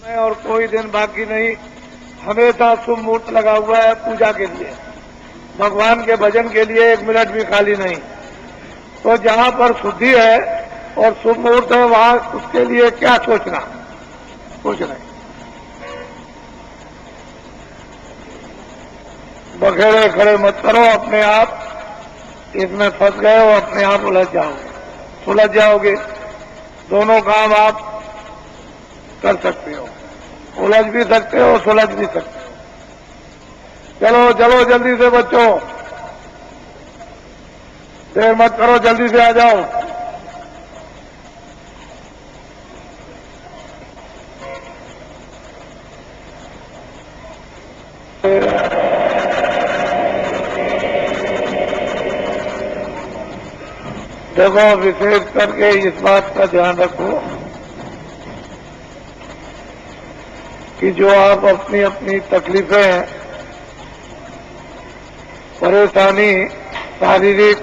में और कोई दिन बाकी नहीं, हमेशा शुभ मुहूर्त लगा हुआ है पूजा के लिए, भगवान के भजन के लिए 1 मिनट भी खाली नहीं। तो जहाँ पर शुद्धि है और शुभ मुहूर्त है वहाँ उसके लिए क्या सोचना, कुछ नहीं। बखेड़े खड़े मत करो, अपने आप इसमें फंस गए हो, अपने आप सुलझ जाओगे। दोनों काम आप कर सकते हो, उलझ भी सकते हो, सुलझ भी सकते हो। चलो चलो जल्दी से बच्चों, देर मत करो, जल्दी से आ जाओ। देखो, विशेष करके इस बात का ध्यान रखो कि जो आप अपनी अपनी तकलीफें, परेशानी, शारीरिक,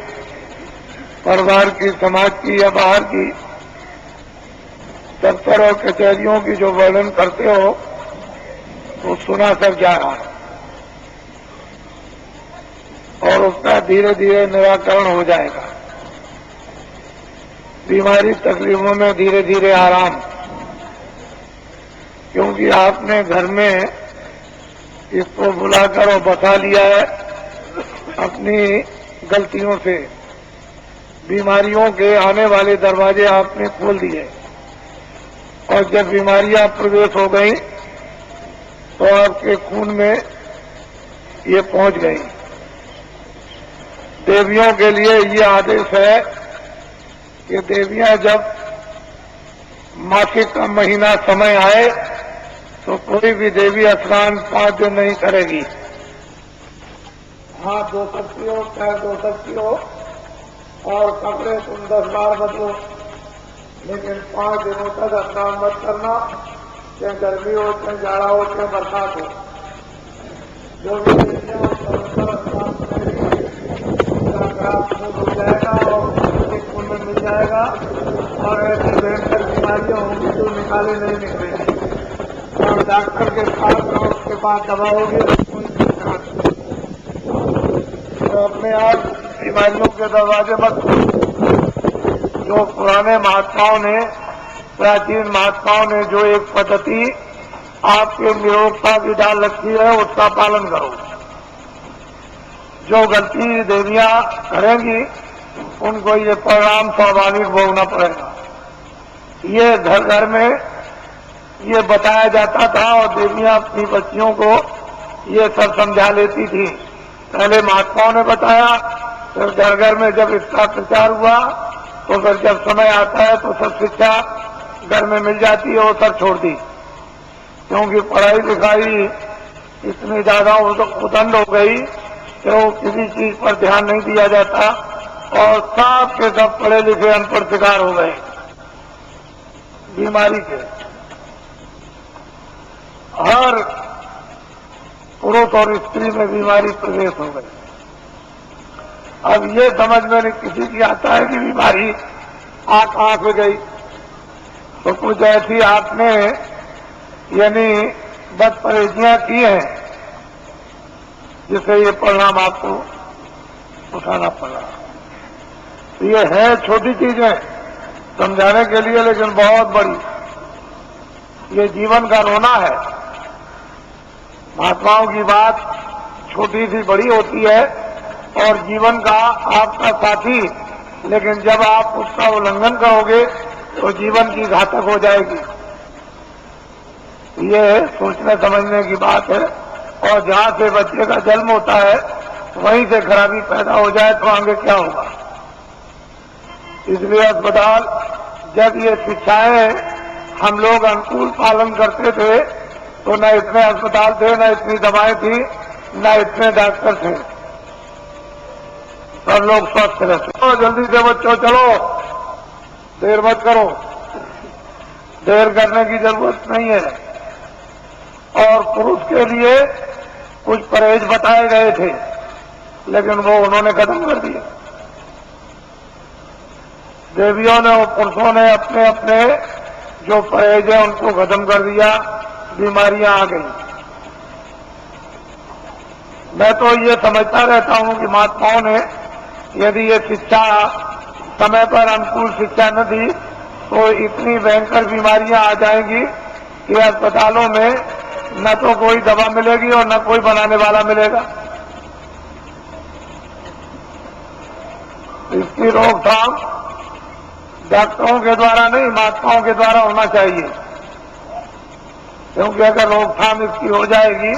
परिवार की, समाज की या बाहर की, दफ्तर और कचहरियों की जो वर्णन करते हो वो सुना सब जा रहा है और उसका धीरे धीरे निराकरण हो जाएगा। बीमारी तकलीफों में धीरे धीरे आराम, क्योंकि आपने घर में इसको बुलाकर और बसा लिया है अपनी गलतियों से। बीमारियों के आने वाले दरवाजे आपने खोल दिए और जब बीमारियां प्रवेश हो गई तो आपके खून में ये पहुंच गई। देवियों के लिए ये आदेश है कि देवियां जब मासिक का महीना समय आए तो कोई भी देवी स्नान 5 दिन नहीं करेगी। हाथ धो सकती हो, पैर धो सकती हो और कपड़े तुम 10 बार बदलो, लेकिन 5 दिनों तक स्नान मत करना, चाहे गर्मी हो, चाहे जाड़ा हो, चाहे बरसात हो। जो भी देवियां स्नान करेगी उसका खराब खून हो जाएगा और खून में मिल जाएगा और ऐसी भयंकर बीमारियां होंगी जो निकाले नहीं निकलेंगी और डॉक्टर के पास और उसके बाद दवा होगी तो अपने आप बीमारियों के दरवाजे मत खोलो। जो पुराने महात्माओं ने, प्राचीन महात्माओं ने जो एक पद्धति आपके निरोगता की डाल रखी है उसका पालन करो। जो गलती देवियां करेंगी उनको ये परिणाम स्वाभाविक भोगना पड़ेगा। ये घर घर में ये बताया जाता था और देवियां अपनी बच्चियों को ये सब समझा लेती थी। पहले महात्माओं ने बताया, फिर घर घर में जब इसका प्रचार हुआ तो फिर जब समय आता है तो सब शिक्षा घर में मिल जाती है, वो सब छोड़ दी, क्योंकि पढ़ाई लिखाई इतनी ज्यादा उदंड हो गई कि वो किसी चीज पर ध्यान नहीं दिया जाता और सब के सब पढ़े लिखे अनपढ़ शिकार हो गए बीमारी के। हर पुरुष और स्त्री में बीमारी प्रवेश हो गई। अब ये समझ में नहीं किसी की आता है कि बीमारी कहां से गई, तो कुछ ऐसी आपने यानी बदपरहेजियां की हैं जिससे ये परिणाम आपको उठाना पड़ा। तो ये है छोटी चीजें समझाने के लिए, लेकिन बहुत बड़ी। ये जीवन का रोना है। महात्माओं की बात छोटी सी बड़ी होती है और जीवन का आपका साथी, लेकिन जब आप उसका उल्लंघन करोगे तो जीवन की घातक हो जाएगी। ये सोचने समझने की बात है। और जहां से बच्चे का जन्म होता है वहीं से खराबी पैदा हो जाए तो आगे क्या होगा। इसलिए अस्पताल, जब ये शिक्षाएं हम लोग अनुकूल पालन करते थे तो न इतने अस्पताल थे, न इतनी दवाएं थी, न इतने डॉक्टर थे, सब लोग स्वस्थ रहते। तो जल्दी से बच्चों चलो, देर मत करो, देर करने की जरूरत नहीं है। और पुरुष के लिए कुछ परहेज बताए गए थे, लेकिन वो उन्होंने खत्म कर दिया। देवियों ने और पुरुषों ने अपने अपने जो परहेज है उनको खत्म कर दिया। बीमारियां आ गई। मैं तो ये समझता रहता हूं कि महात्माओं ने यदि ये शिक्षा समय पर अनुकूल शिक्षा न दी तो इतनी भयंकर बीमारियां आ जाएंगी कि अस्पतालों में न तो कोई दवा मिलेगी और न कोई बनाने वाला मिलेगा। इसकी रोकथाम डॉक्टरों के द्वारा नहीं, महात्माओं के द्वारा होना चाहिए, क्योंकि अगर रोकथाम इसकी हो जाएगी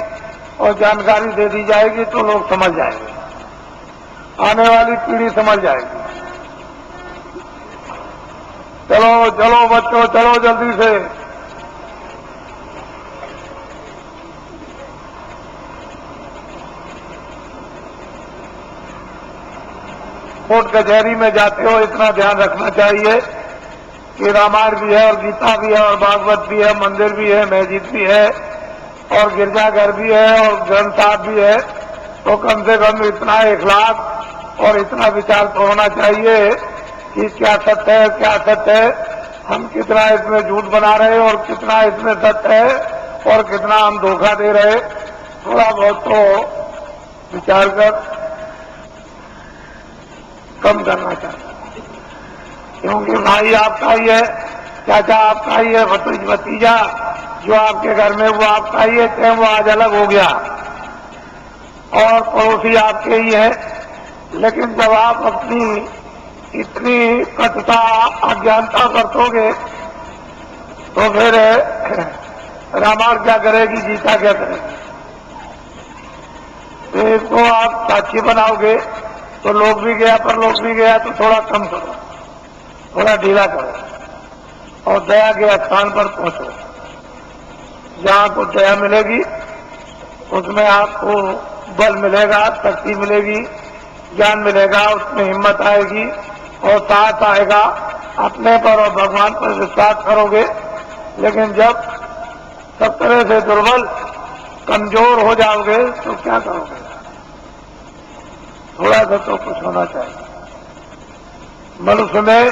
और जानकारी दे दी जाएगी तो लोग समझ जाएंगे, आने वाली पीढ़ी समझ जाएगी। चलो चलो बच्चों, चलो जल्दी से। कोर्ट कचहरी में जाते हो इतना ध्यान रखना चाहिए कि रामायण भी है और गीता भी है और भागवत भी है, मंदिर भी है, मस्जिद भी है और गिरजाघर भी है और ग्रंथ साहब भी है, तो कम से कम इतना इखलास और इतना विचार तो होना चाहिए कि क्या सत्य है, क्या सत्य है, हम कितना इसमें झूठ बना रहे और कितना इसमें सत्य है और कितना हम धोखा दे रहे। थोड़ा बहुत तो विचार कर कम करना चाहिए, क्योंकि भाई आपका ही है, चाचा आपका ही है, भतीजा जो आपके घर में वो आपका ही है, चाहे वो आज अलग हो गया और पड़ोसी आपके ही है। लेकिन जब आप अपनी इतनी कटुता अज्ञानता बरतोगे तो फिर रामायण क्या करेगी, गीता क्या करेगी। तो इसको आप साक्षी बनाओगे तो लोग भी गया पर लोग भी गया तो थोड़ा कम करो, थोड़ा ढीला करो और दया के स्थान पर पहुंचो। जहां को दया मिलेगी उसमें आपको बल मिलेगा, शक्ति मिलेगी, ज्ञान मिलेगा, उसमें हिम्मत आएगी और साहस आएगा, अपने पर और भगवान पर विश्वास करोगे। लेकिन जब सब तरह से दुर्बल कमजोर हो जाओगे तो क्या करोगे। थोड़ा सा तो कुछ होना चाहिए, मनुष्य में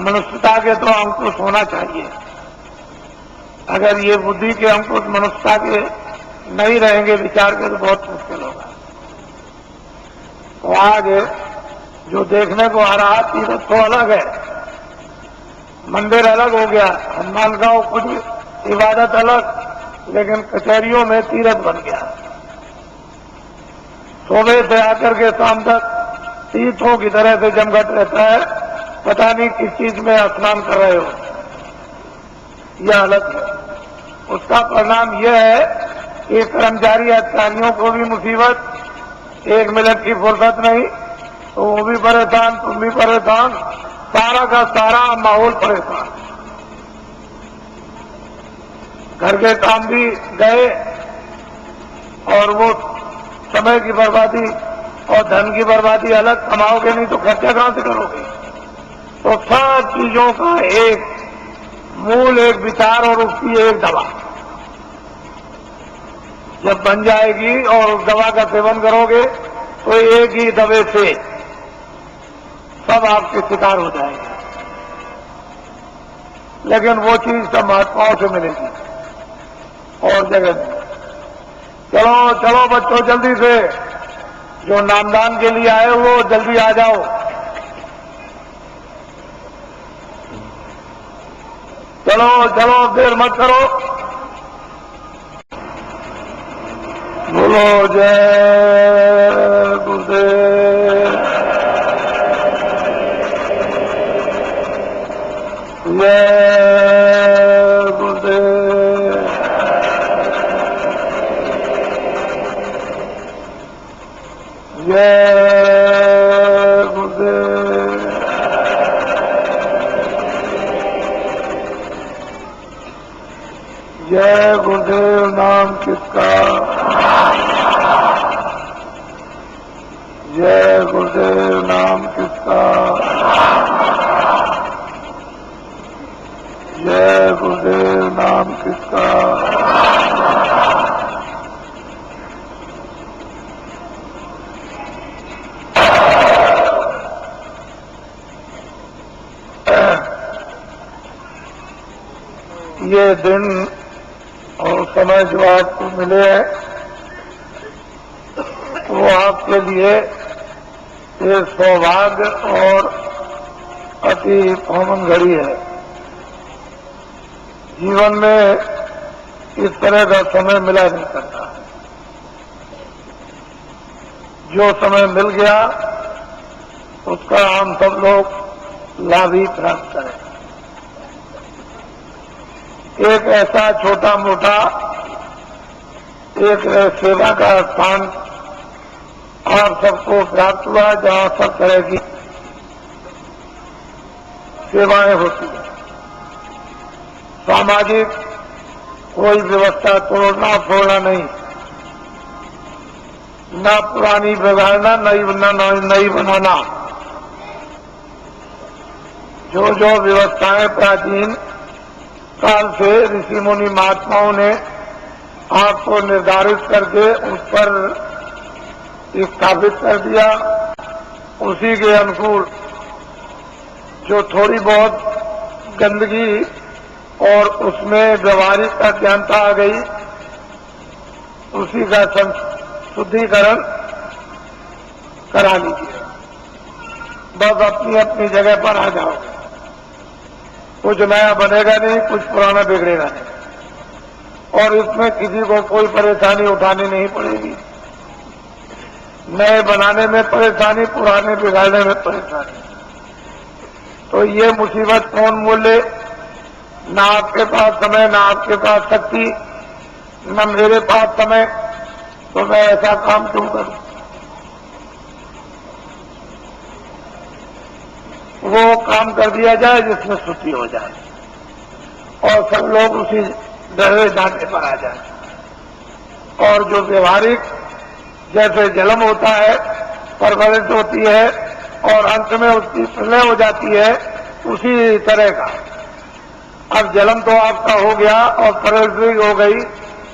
मनुष्यता के तो अंकुश होना चाहिए। अगर ये बुद्धि के अंकुश मनुष्यता के नहीं रहेंगे विचार के तो बहुत मुश्किल होगा। तो आज जो देखने को आ रहा तीर्थ तो अलग है, मंदिर अलग हो गया, हनुमान गांव कुछ इबादत अलग, लेकिन कचहरियों में तीर्थ बन गया। सुबह से आकर के शाम तक तीर्थों की तरह से जमघट रहता है, पता नहीं किस चीज में स्नान कर रहे हो, यह अलग है। उसका परिणाम यह है कि कर्मचारी अधिकारियों को भी मुसीबत, 1 मिनट की फुर्सत नहीं, तो वो भी परेशान, तुम भी परेशान, सारा का सारा माहौल परेशान। घर के काम भी गए और वो समय की बर्बादी और धन की बर्बादी अलग, कमाओगे नहीं तो खर्चा कहां से करोगे। तो सब चीजों का एक मूल, एक विचार और उसकी एक दवा जब बन जाएगी और उस दवा का सेवन करोगे तो एक ही दवे से सब आपके शिकार हो जाएंगे। लेकिन वो चीज सब महात्माओं से मिलेगी और जगत में। चलो चलो बच्चों जल्दी से, जो नामदान के लिए आए वो जल्दी आ जाओ। चलो चलो देर मत करो। बोलो जय गुरुदेव, जय गुरुदेव, जय गुरुदेव। जय गुरुदेव नाम किसका, जय गुरुदेव नाम किसका, जय गुरुदेव नाम किसका। ये दिन और समय जो आपको मिले हैं वो आपके लिए एक सौभाग्य और अति पावन घड़ी है। जीवन में इस तरह का समय मिला नहीं करता। जो समय मिल गया उसका हम सब लोग लाभ ही प्राप्त करें। एक ऐसा छोटा मोटा एक सेवा का स्थान आप सबको प्राप्त हुआ जहां सब तरह की सेवाएं होती हैं। सामाजिक कोई व्यवस्था तोड़ना फोड़ना नहीं, न पुरानी बिगाड़ना, नई बनाना। जो जो व्यवस्थाएं प्राचीन काल से ऋषि मुनि महात्माओं ने आपको निर्धारित करके उस पर स्थापित कर दिया, उसी के अनुकूल जो थोड़ी बहुत गंदगी और उसमें व्यवहारिक अज्ञानता आ गई, उसी का शुद्धिकरण करा लीजिए। बस अपनी अपनी जगह पर आ जाओ। कुछ नया बनेगा नहीं, कुछ पुराना बिगड़ेगा नहीं, और इसमें किसी को कोई परेशानी उठानी नहीं पड़ेगी। नए बनाने में परेशानी, पुराने बिगाड़ने में परेशानी। तो ये मुसीबत कौन मोले? ना आपके पास समय, ना आपके पास शक्ति, न मेरे पास समय, तो मैं ऐसा काम क्यों करूं? वो काम कर दिया जाए जिसमें छुट्टी हो जाए और सब लोग उसी डरे ढांचे पर आ जाए। और जो व्यवहारिक जैसे जन्म होता है, परवरिश होती है और अंत में उसकी प्रलय हो जाती है, उसी तरह का अब जन्म तो आपका हो गया और परवरिश हो गई,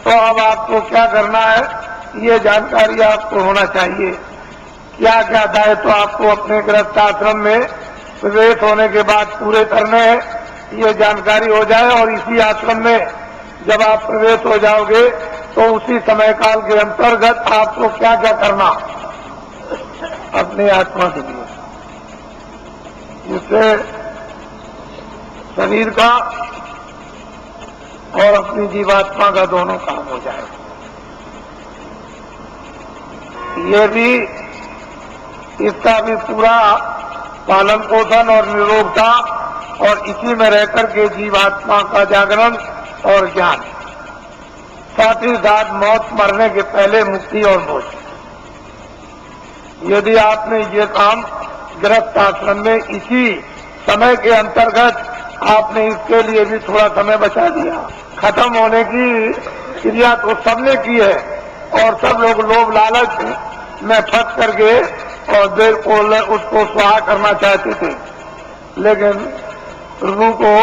तो अब आपको क्या करना है ये जानकारी आपको होना चाहिए। क्या क्या दायित्व आपको अपने गृहस्थ आश्रम में प्रवेश होने के बाद पूरे करने हैं, ये जानकारी हो जाए। और इसी आश्रम में जब आप प्रवेश हो जाओगे तो उसी समय काल के अंतर्गत आपको क्या क्या करना अपनी आत्मा के लिए, जिससे शरीर का और अपनी जीवात्मा का दोनों काम हो जाए। ये भी इसका भी पूरा पालन पोषण और निरोगता और इसी में रहकर के जीवात्मा का जागरण और ज्ञान, साथ ही साथ मौत मरने के पहले मुक्ति और मोक्ष। यदि आपने ये काम गृहस्थ आश्रम में इसी समय के अंतर्गत आपने इसके लिए भी थोड़ा समय बचा दिया। खत्म होने की क्रिया तो सबने की है और सब लोग लोभ लालच में फंस करके और देर को उसको स्वाहा करना चाहते थे, लेकिन रूह को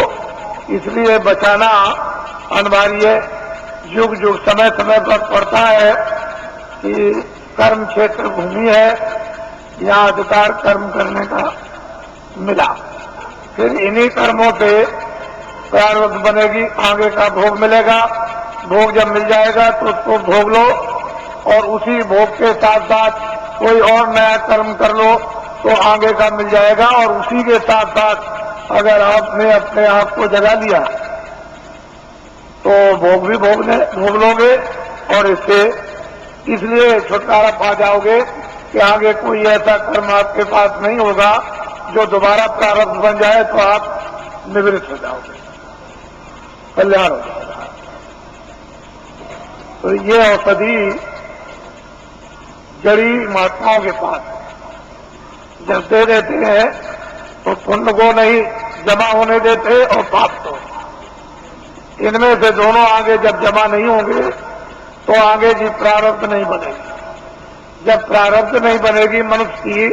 इसलिए बचाना अनिवार्य है। युग युग समय समय पर पड़ता है कि कर्म क्षेत्र भूमि है, यहाँ अधिकार कर्म करने का मिला, फिर इन्हीं कर्मों से प्रारब्ध बनेगी, आगे का भोग मिलेगा। भोग जब मिल जाएगा तो उसको भोग लो और उसी भोग के साथ साथ कोई और नया कर्म कर लो तो आगे का मिल जाएगा। और उसी के साथ साथ अगर आपने अपने आप को जगा लिया तो भोग भी भोग लोगे और इससे इसलिए छुटकारा पा जाओगे कि आगे कोई ऐसा कर्म आपके पास नहीं होगा जो दोबारा प्रारब्ध बन जाए तो आप निवृत्त हो जाओगे, कल्याण हो जाएगा। तो ये औषधि जड़ी महात्माओं के पास जब दे देते हैं तो पुण्य को नहीं जमा होने देते और पाप को। इनमें से दोनों आगे जब जमा नहीं होंगे तो आगे की प्रारब्ध नहीं बनेगी। जब प्रारब्ध नहीं बनेगी मनुष्य की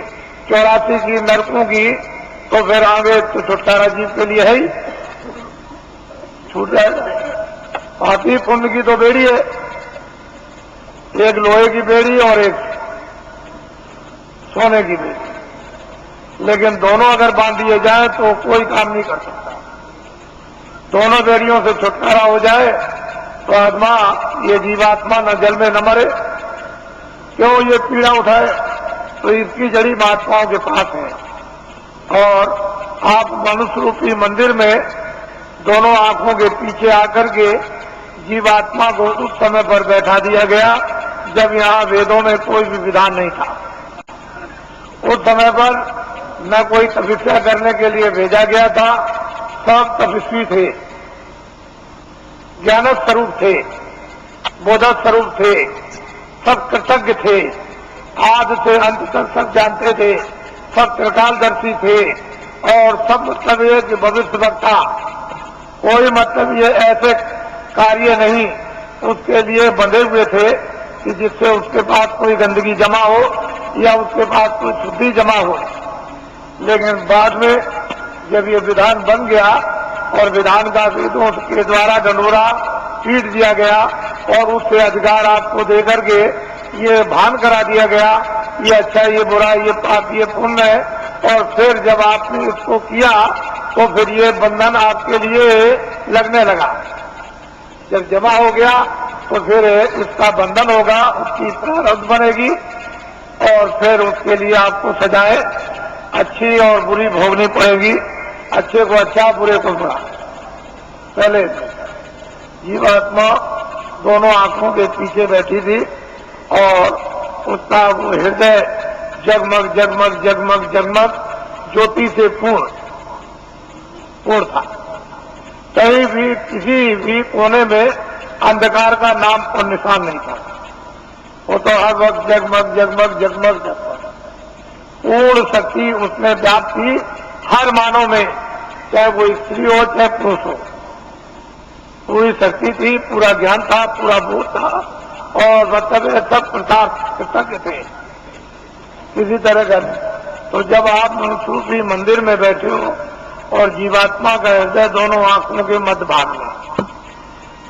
84 की नरकों की, तो फिर आगे तो छुटकारा जीव के लिए है ही, छूट जाएगा। पापी पुण्य की तो बेड़ी है, एक लोहे की बेड़ी और एक सोने की बेड़ी, लेकिन दोनों अगर बांध दिए जाए तो कोई काम नहीं कर सकता। दोनों बेड़ियों से छुटकारा हो जाए तो आत्मा, ये जीवात्मा न जल में न मरे, क्यों ये पीड़ा उठाए? तो इसकी जड़ी महात्माओं के पास है। और आप मनुष्य रूपी मंदिर में दोनों आंखों के पीछे आकर के जीवात्मा को उस समय पर बैठा दिया गया जब यहाँ वेदों में कोई भी विधान नहीं था। उस समय पर न कोई तपस्या करने के लिए भेजा गया था, सब तपस्वी थे, ज्ञान स्वरूप थे, बोध स्वरूप थे, सब कृतज्ञ थे, आदि से अंत तक सब जानते थे, सब त्रिकालदर्शी थे और सब मतलब ये कि भविष्य वक्ता, कोई मतलब ये ऐसे कार्य नहीं उसके लिए बंधे हुए थे कि जिससे उसके पास कोई गंदगी जमा हो या उसके पास कोई शुद्धि जमा हो। लेकिन बाद में जब ये विधान बन गया और विधान का वेदों के द्वारा डंडोरा पीट दिया गया और उससे अधिकार आपको देकर के ये भान करा दिया गया, ये अच्छा, ये बुरा, ये पाप, ये पुण्य है, और फिर जब आपने इसको किया तो फिर ये बंधन आपके लिए लगने लगा। जब जमा हो गया तो फिर इसका बंधन होगा, उसकी प्रारब्ध बनेगी और फिर उसके लिए आपको सजाएं अच्छी और बुरी भोगनी पड़ेगी, अच्छे को अच्छा, बुरे को बुरा। पहले जीवात्मा दोनों आंखों के पीछे बैठी थी और उसका वो हृदय जगमग जगमग जगमग जगमग ज्योति से पूर्ण था। कहीं भी किसी भी कोने में अंधकार का नाम और निशान नहीं था। वो तो हर वक्त जगमग जगमग जगमग जगमग पूर्ण शक्ति उसमें व्याप्त थी हर मानव में, चाहे वो स्त्री हो चाहे पुरुष हो, पूरी शक्ति थी, पूरा ज्ञान था, पूरा बोध था और मतलब सब प्रसाद कृतज्ञ थे किसी तरह का। तो जब आप मनुष्य मंदिर में बैठे हो और जीवात्मा का हृदय दोनों आंखों के मध्य भाग में,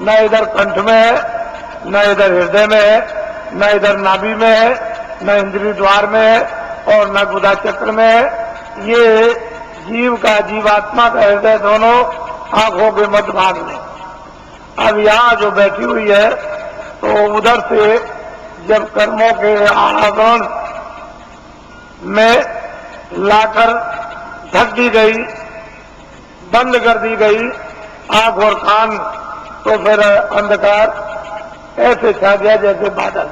न इधर कंठ में है, न इधर हृदय में है, न इधर नाभि में है, न इंद्रिय द्वार में है और न गुदा चक्र में है, ये जीव का, जीवात्मा का हृदय दोनों आंखों के मध्य भाग में। अब यहाँ जो बैठी हुई है तो उधर से जब कर्मों के आवरण में लाकर ढक दी गई, बंद कर दी गई आंख और कान, तो फिर अंधकार ऐसे छा गया जैसे बादल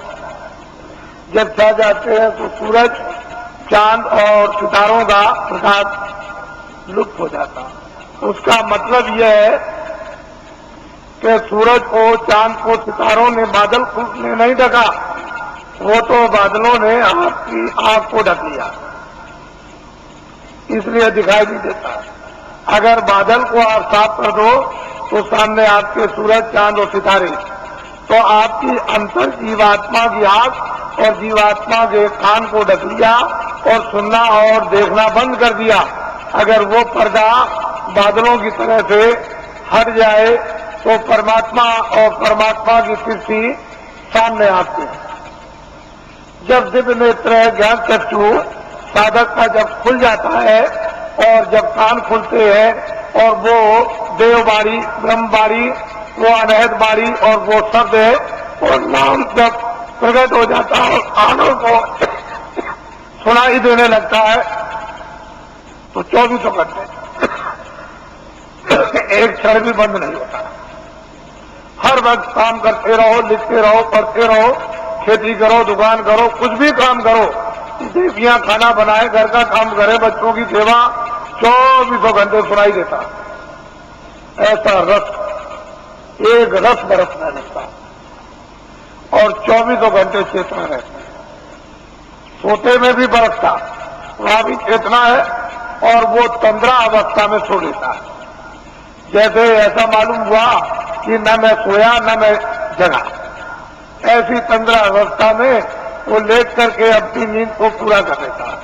जब छा जाते हैं तो सूरज, चांद और सितारों का प्रकाश लुप्त हो जाता। उसका मतलब यह है कि सूरज को, चांद को सितारों ने, बादल ने नहीं ढका, वो तो बादलों ने आपकी आंख को ढक लिया, इसलिए दिखाई नहीं देता। अगर बादल को आप साफ कर दो तो सामने आपके सूरज, चांद और सितारे, तो आपकी अंतर जीवात्मा की आंख और जीवात्मा के कान को ढक लिया और सुनना और देखना बंद कर दिया। अगर वो पर्दा बादलों की तरह से हट जाए तो परमात्मा और परमात्मा की सृष्टि सामने आती है। जब दिव्य नेत्र, ज्ञान चक्षु साधक का जब खुल जाता है और जब कान खुलते हैं और वो देवबाड़ी, ब्रह्मबाड़ी, वो अनहद बाड़ी और वो शब्द है और नाम जब प्रकट हो जाता है और कानों को सुनाई देने लगता है तो 24 घंटे एक क्षण भी बंद नहीं होता। हर वक्त काम करते रहो, लिखते रहो, पढ़ते रहो, खेती करो, दुकान करो, कुछ भी काम करो, देवियां खाना बनाए, घर का काम करे, बच्चों की सेवा, 24 घंटे सुनाई देता। ऐसा रस, एक रस बरसने लगता और 24 घंटे चेतना रहता है। सोते में भी बरसता, वहां भी चेतना है और वो तंद्रा अवस्था में सो लेता है। जैसे ऐसा मालूम हुआ कि न मैं सोया न मैं जगा, ऐसी तंद्रा अवस्था में वो लेट करके अपनी नींद को पूरा कर लेता है।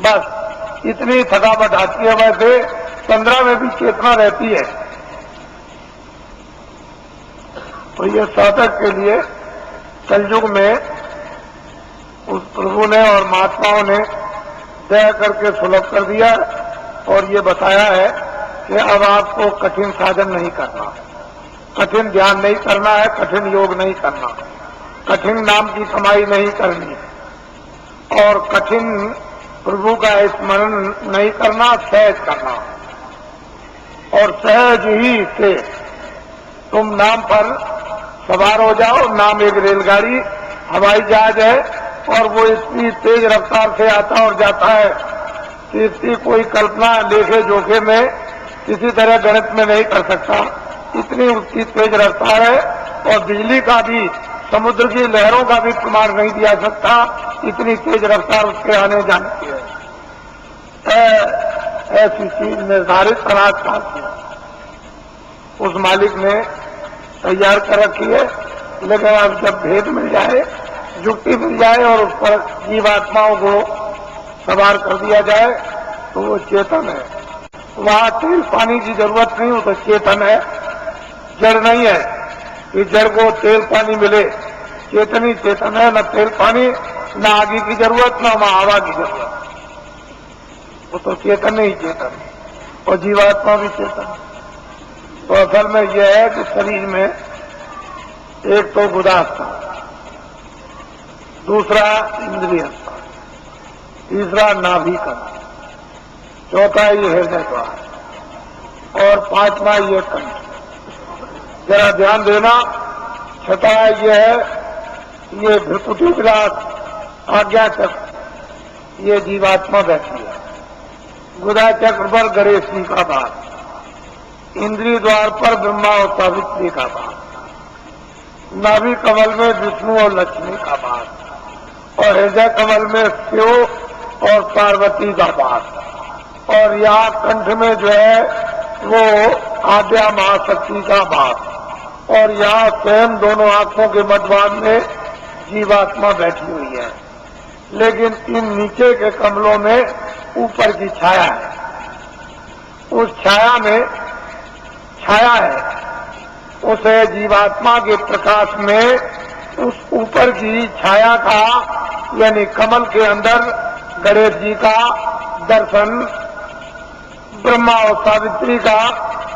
बस इतनी थकावट आती है, वैसे तंद्रा में भी चेतना रहती है। तो ये साधक के लिए कलयुग में उस प्रभु ने और महात्माओं ने दया करके सुलभ कर दिया और ये बताया है कि अब आपको कठिन साधन नहीं करना, कठिन ध्यान नहीं करना है, कठिन योग नहीं करना, कठिन नाम की कमाई नहीं करनी और कठिन प्रभु का स्मरण नहीं करना, सहज करना। और सहज ही से तुम नाम पर सवार हो जाओ। नाम एक रेलगाड़ी, हवाई जहाज है और वो इतनी तेज रफ्तार से आता और जाता है कि इसकी कोई कल्पना लेखे जोखे में किसी तरह गणित में नहीं कर सकता। इतनी उसकी तेज रफ्तार है और बिजली का भी, समुद्र की लहरों का भी प्रमाण नहीं दिया सकता, इतनी तेज रफ्तार उसके आने जाने की है। ऐसी चीज निर्धारित अनाज उस मालिक ने तैयार कर रखी है, लेकिन अब जब भेद मिल जाए, युक्ति मिल जाए और उस पर जीवात्माओं को सवार कर दिया जाए तो वो चेतन है। वहां तेल पानी की जरूरत नहीं, वो तो चेतन है, जड़ नहीं है कि जड़ को तेल पानी मिले। चेतन ही चेतन है, न तेल पानी, न आगे की जरूरत, न हवा की जरूरत। वो तो चेतन ही चेतन और जीवात्मा भी चेतन। तो असल में यह है कि शरीर में एक तो गुदास्था, दूसरा इंद्रिय, तीसरा नाभि कमल, चौथा ये हृदय द्वार और पांचवा ये कंठ। जरा ध्यान देना, छठा ये है ये भृकुटी विलास आज्ञा चक्र, ये जीवात्मा बैठी है। गुदा चक्र पर गणेश जी का भाग, इंद्रिय द्वार पर ब्रह्मा और सावित्री का भाग, नाभि कमल में विष्णु और लक्ष्मी का भाग और हृदय कमल में शिव और पार्वती का भाग और यहाँ कंठ में जो है वो आद्या महाशक्ति का भाग और यहाँ स्वयं दोनों आंखों के मध्यभाग में जीवात्मा बैठी हुई है। लेकिन इन नीचे के कमलों में ऊपर की छाया है, उस छाया में छाया है, उस जीवात्मा के प्रकाश में उस ऊपर की छाया का यानी कमल के अंदर गणेश जी का दर्शन, ब्रह्मा और सावित्री का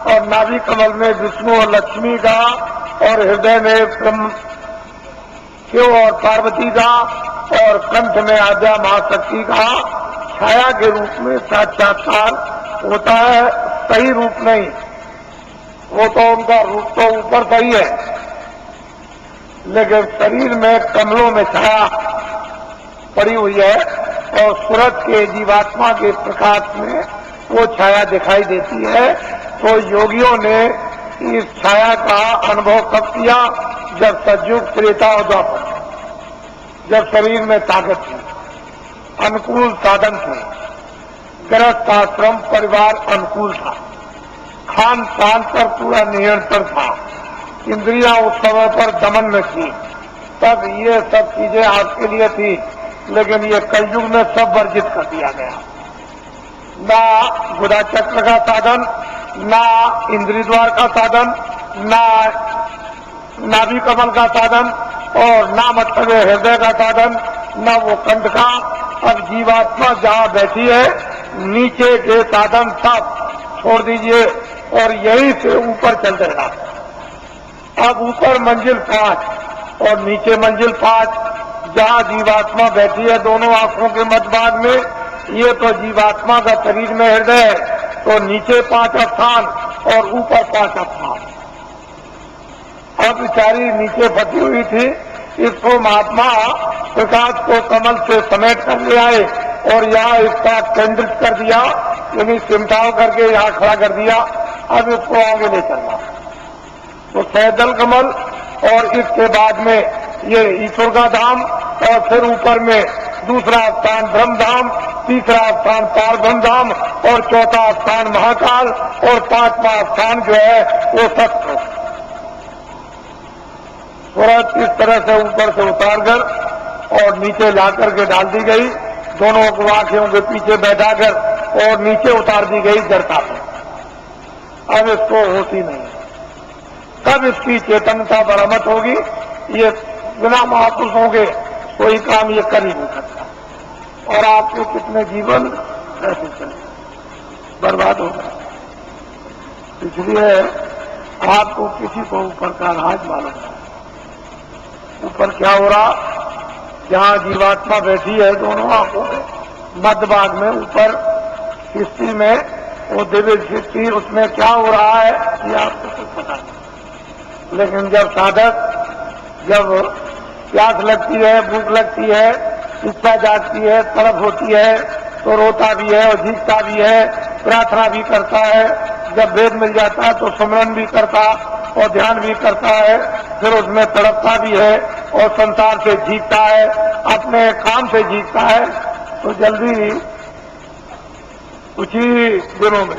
और नाभि कमल में विष्णु और लक्ष्मी का और हृदय में ब्रह्म शिव और पार्वती का और कंठ में आद्या महाशक्ति का छाया के रूप में साक्षात्कार होता है। सही रूप नहीं, वो तो उनका रूप तो ऊपर सही है, लेकिन शरीर में कमलों में छाया पड़ी हुई है और सूरज के जीवात्मा के प्रकाश में वो छाया दिखाई देती है। तो योगियों ने इस छाया का अनुभव कब किया? जब सतयुग, त्रेता और द्वापर, जब शरीर में ताकत थी, अनुकूल साधन थे, गृहस्थ आश्रम परिवार अनुकूल था, खान पान पर पूरा नियंत्रण था, इंद्रियां उस समय पर दमन में थी, तब ये सब चीजें आपके लिए थी। लेकिन ये कलयुग में सब वर्जित कर दिया गया। ना गुदा चक्र का साधन, ना इंद्रिय द्वार का साधन, ना नाभि कमल का साधन और ना मतलब हृदय का साधन, ना वो कंठ का। अब जीवात्मा जहाँ बैठी है, नीचे के साधन सब छोड़ दीजिए और यहीं से ऊपर चल देगा। अब ऊपर मंजिल 5 और नीचे मंजिल 5, जहाँ जीवात्मा बैठी है दोनों आंखों के मध्यभाग में, ये तो जीवात्मा का शरीर में हृदय है, तो नीचे 5 स्थान और ऊपर 5 स्थान। अब बेचारी नीचे फंसी हुई थी, इसको महात्मा प्रकाश को कमल से समेट कर ले आए और यहाँ इसका केंद्रित कर दिया, यानी सिमटाव करके यहाँ खड़ा कर दिया। अब इसको आगे ले चलना तो सैदल कमल और इसके बाद में ये ईश्वर का धाम और फिर ऊपर में दूसरा स्थान ब्रह्मधाम, तीसरा स्थान पारब्रह्म धाम और चौथा स्थान महाकाल और 5वां स्थान जो है वो सत्य। सूरज इस तरह से ऊपर से उतारकर और नीचे लाकर के डाल दी गई, दोनों को आंखों के पीछे बैठाकर और नीचे उतार दी गई जड़ता में। अब इसको होती नहीं, कब इसकी चेतनता बरामद होगी? ये बिना महापुरुषों के कोई काम ये कर ही नहीं सकता और आपके कितने जीवन ऐसे चले बर्बाद हो गए। इसलिए आपको किसी को ऊपर का राज मालूम है? ऊपर क्या हो रहा? जहां जीवात्मा बैठी है दोनों आंखों में, मध्य भाग में ऊपर किस्ती में, वो दिव्य किस्ती, उसमें क्या हो रहा है ये आपको कुछ पता नहीं। लेकिन जब साधक, जब प्यास लगती है, भूख लगती है, इच्छा जागती है, तड़प होती है, तो रोता भी है और जीतता भी है, प्रार्थना भी करता है। जब वेद मिल जाता है तो सुमरन भी करता और ध्यान भी करता है, फिर उसमें तड़पता भी है और संसार से जीतता है, अपने काम से जीतता है। तो जल्दी कुछ ही दिनों में,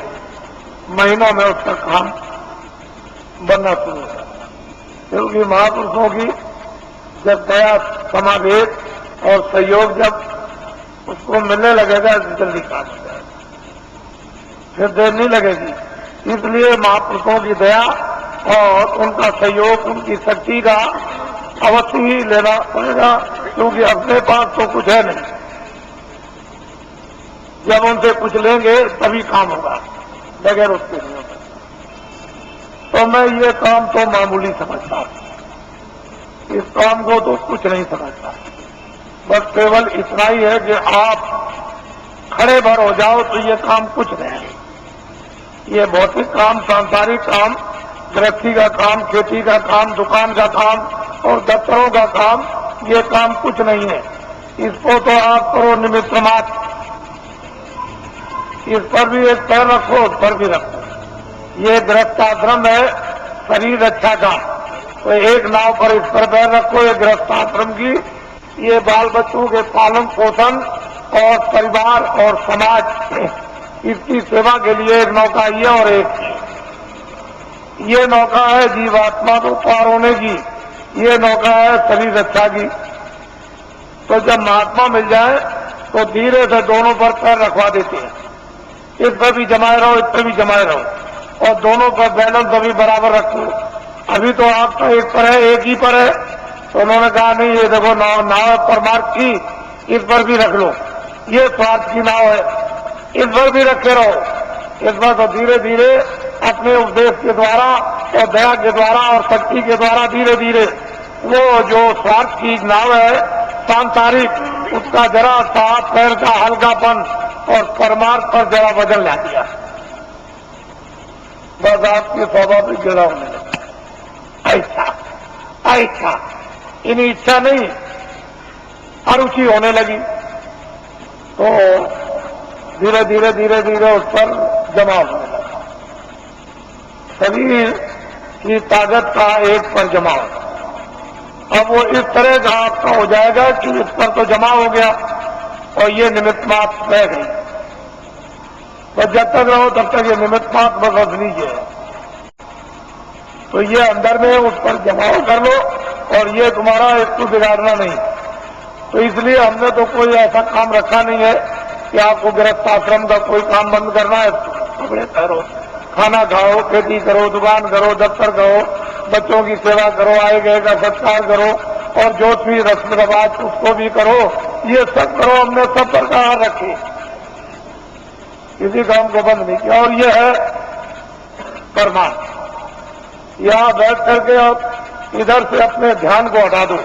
महीनों में उसका काम बनना शुरू होगा। क्योंकि महापुरुषों की जब दया, समावेश और सहयोग जब उसको मिलने लगेगा तो जल्दी काम हो जाएगा, फिर देर नहीं लगेगी। इसलिए महापुरुषों की दया और उनका सहयोग, उनकी शक्ति का अवश्य ही लेना पड़ेगा, क्योंकि अपने पास तो कुछ है नहीं। जब उनसे कुछ लेंगे तभी काम होगा, बगैर उसके नहीं होगा। तो मैं ये काम तो मामूली समझता हूं, इस काम को तो कुछ नहीं समझता। बस केवल इतना ही है कि आप खड़े भर हो जाओ तो ये काम कुछ नहीं। ये भौतिक काम, सांसारिक काम, गृहस्थी का काम, खेती का काम, दुकान का काम और दफ्तरों का काम, ये काम कुछ नहीं है। इसको तो आप करो निमित्त मात्र। इस पर भी एक पैर रखो, उस पर भी रखो। ये गृहस्थाश्रम है शरीर रक्षा का, तो एक नाव पर इस पर पैर रखो, ये गृहस्थाश्रम की, ये बाल बच्चों के पालन पोषण और परिवार और समाज, इसकी सेवा के लिए एक नौका ये, और एक ये नौका है जीवात्मा को पार होने की, ये नौका है शरीर रक्षा की। तो जब महात्मा मिल जाए तो धीरे से दोनों पर पैर रखवा देते हैं, इस पर भी जमाए रहो, इस पर भी जमाए रहो, और दोनों पर बैलेंस अभी बराबर रखो। अभी तो आपका एक पर है, एक ही पर है, तो उन्होंने कहा नहीं, ये देखो नाव परमार्थ की, इस पर भी रख लो, ये स्वार्थ की नाव है, इस पर भी रखे रहो। इस पर तो धीरे धीरे अपने उपदेश के द्वारा और दया के द्वारा और शक्ति के द्वारा धीरे धीरे वो जो स्वार्थ की नाव है सांसारिक, उसका जरा सा पैर का हल्कापन और परमार्थ पर जरा वजन ला दिया, बस आपकी स्वाभाविक गिरा होने लगा। ऐसा इन्हीं इच्छा नहीं, अरुचि होने लगी, तो धीरे धीरे धीरे धीरे उस पर जमाव होने लगा। शरीर की ताकत का एक पर जमाव, अब वो इस तरह का आपका हो जाएगा कि इस पर तो जमा हो गया और ये निमित्त मात्र रह गई। बस जब तक रहो तब तक ये निमित्त मात्र बस लीजिए, तो ये अंदर में उस पर जमाव कर लो और ये तुम्हारा इसको बिगाड़ना नहीं। तो इसलिए हमने तो कोई ऐसा काम रखा नहीं है कि आपको गृहस्थाश्रम का कोई काम बंद करना है। कपड़े पहनो, खाना खाओ, खेती करो, दुकान करो, दफ्तर करो, बच्चों की सेवा करो, आए गए का सत्कार करो, और जो भी रस्म रवाज उसको भी करो, ये सब करो। हमने सब प्रकार रखे, किसी काम को बंद नहीं किया। और ये है परमार्थ। यहां बैठ करके आप इधर से अपने ध्यान को हटा दो,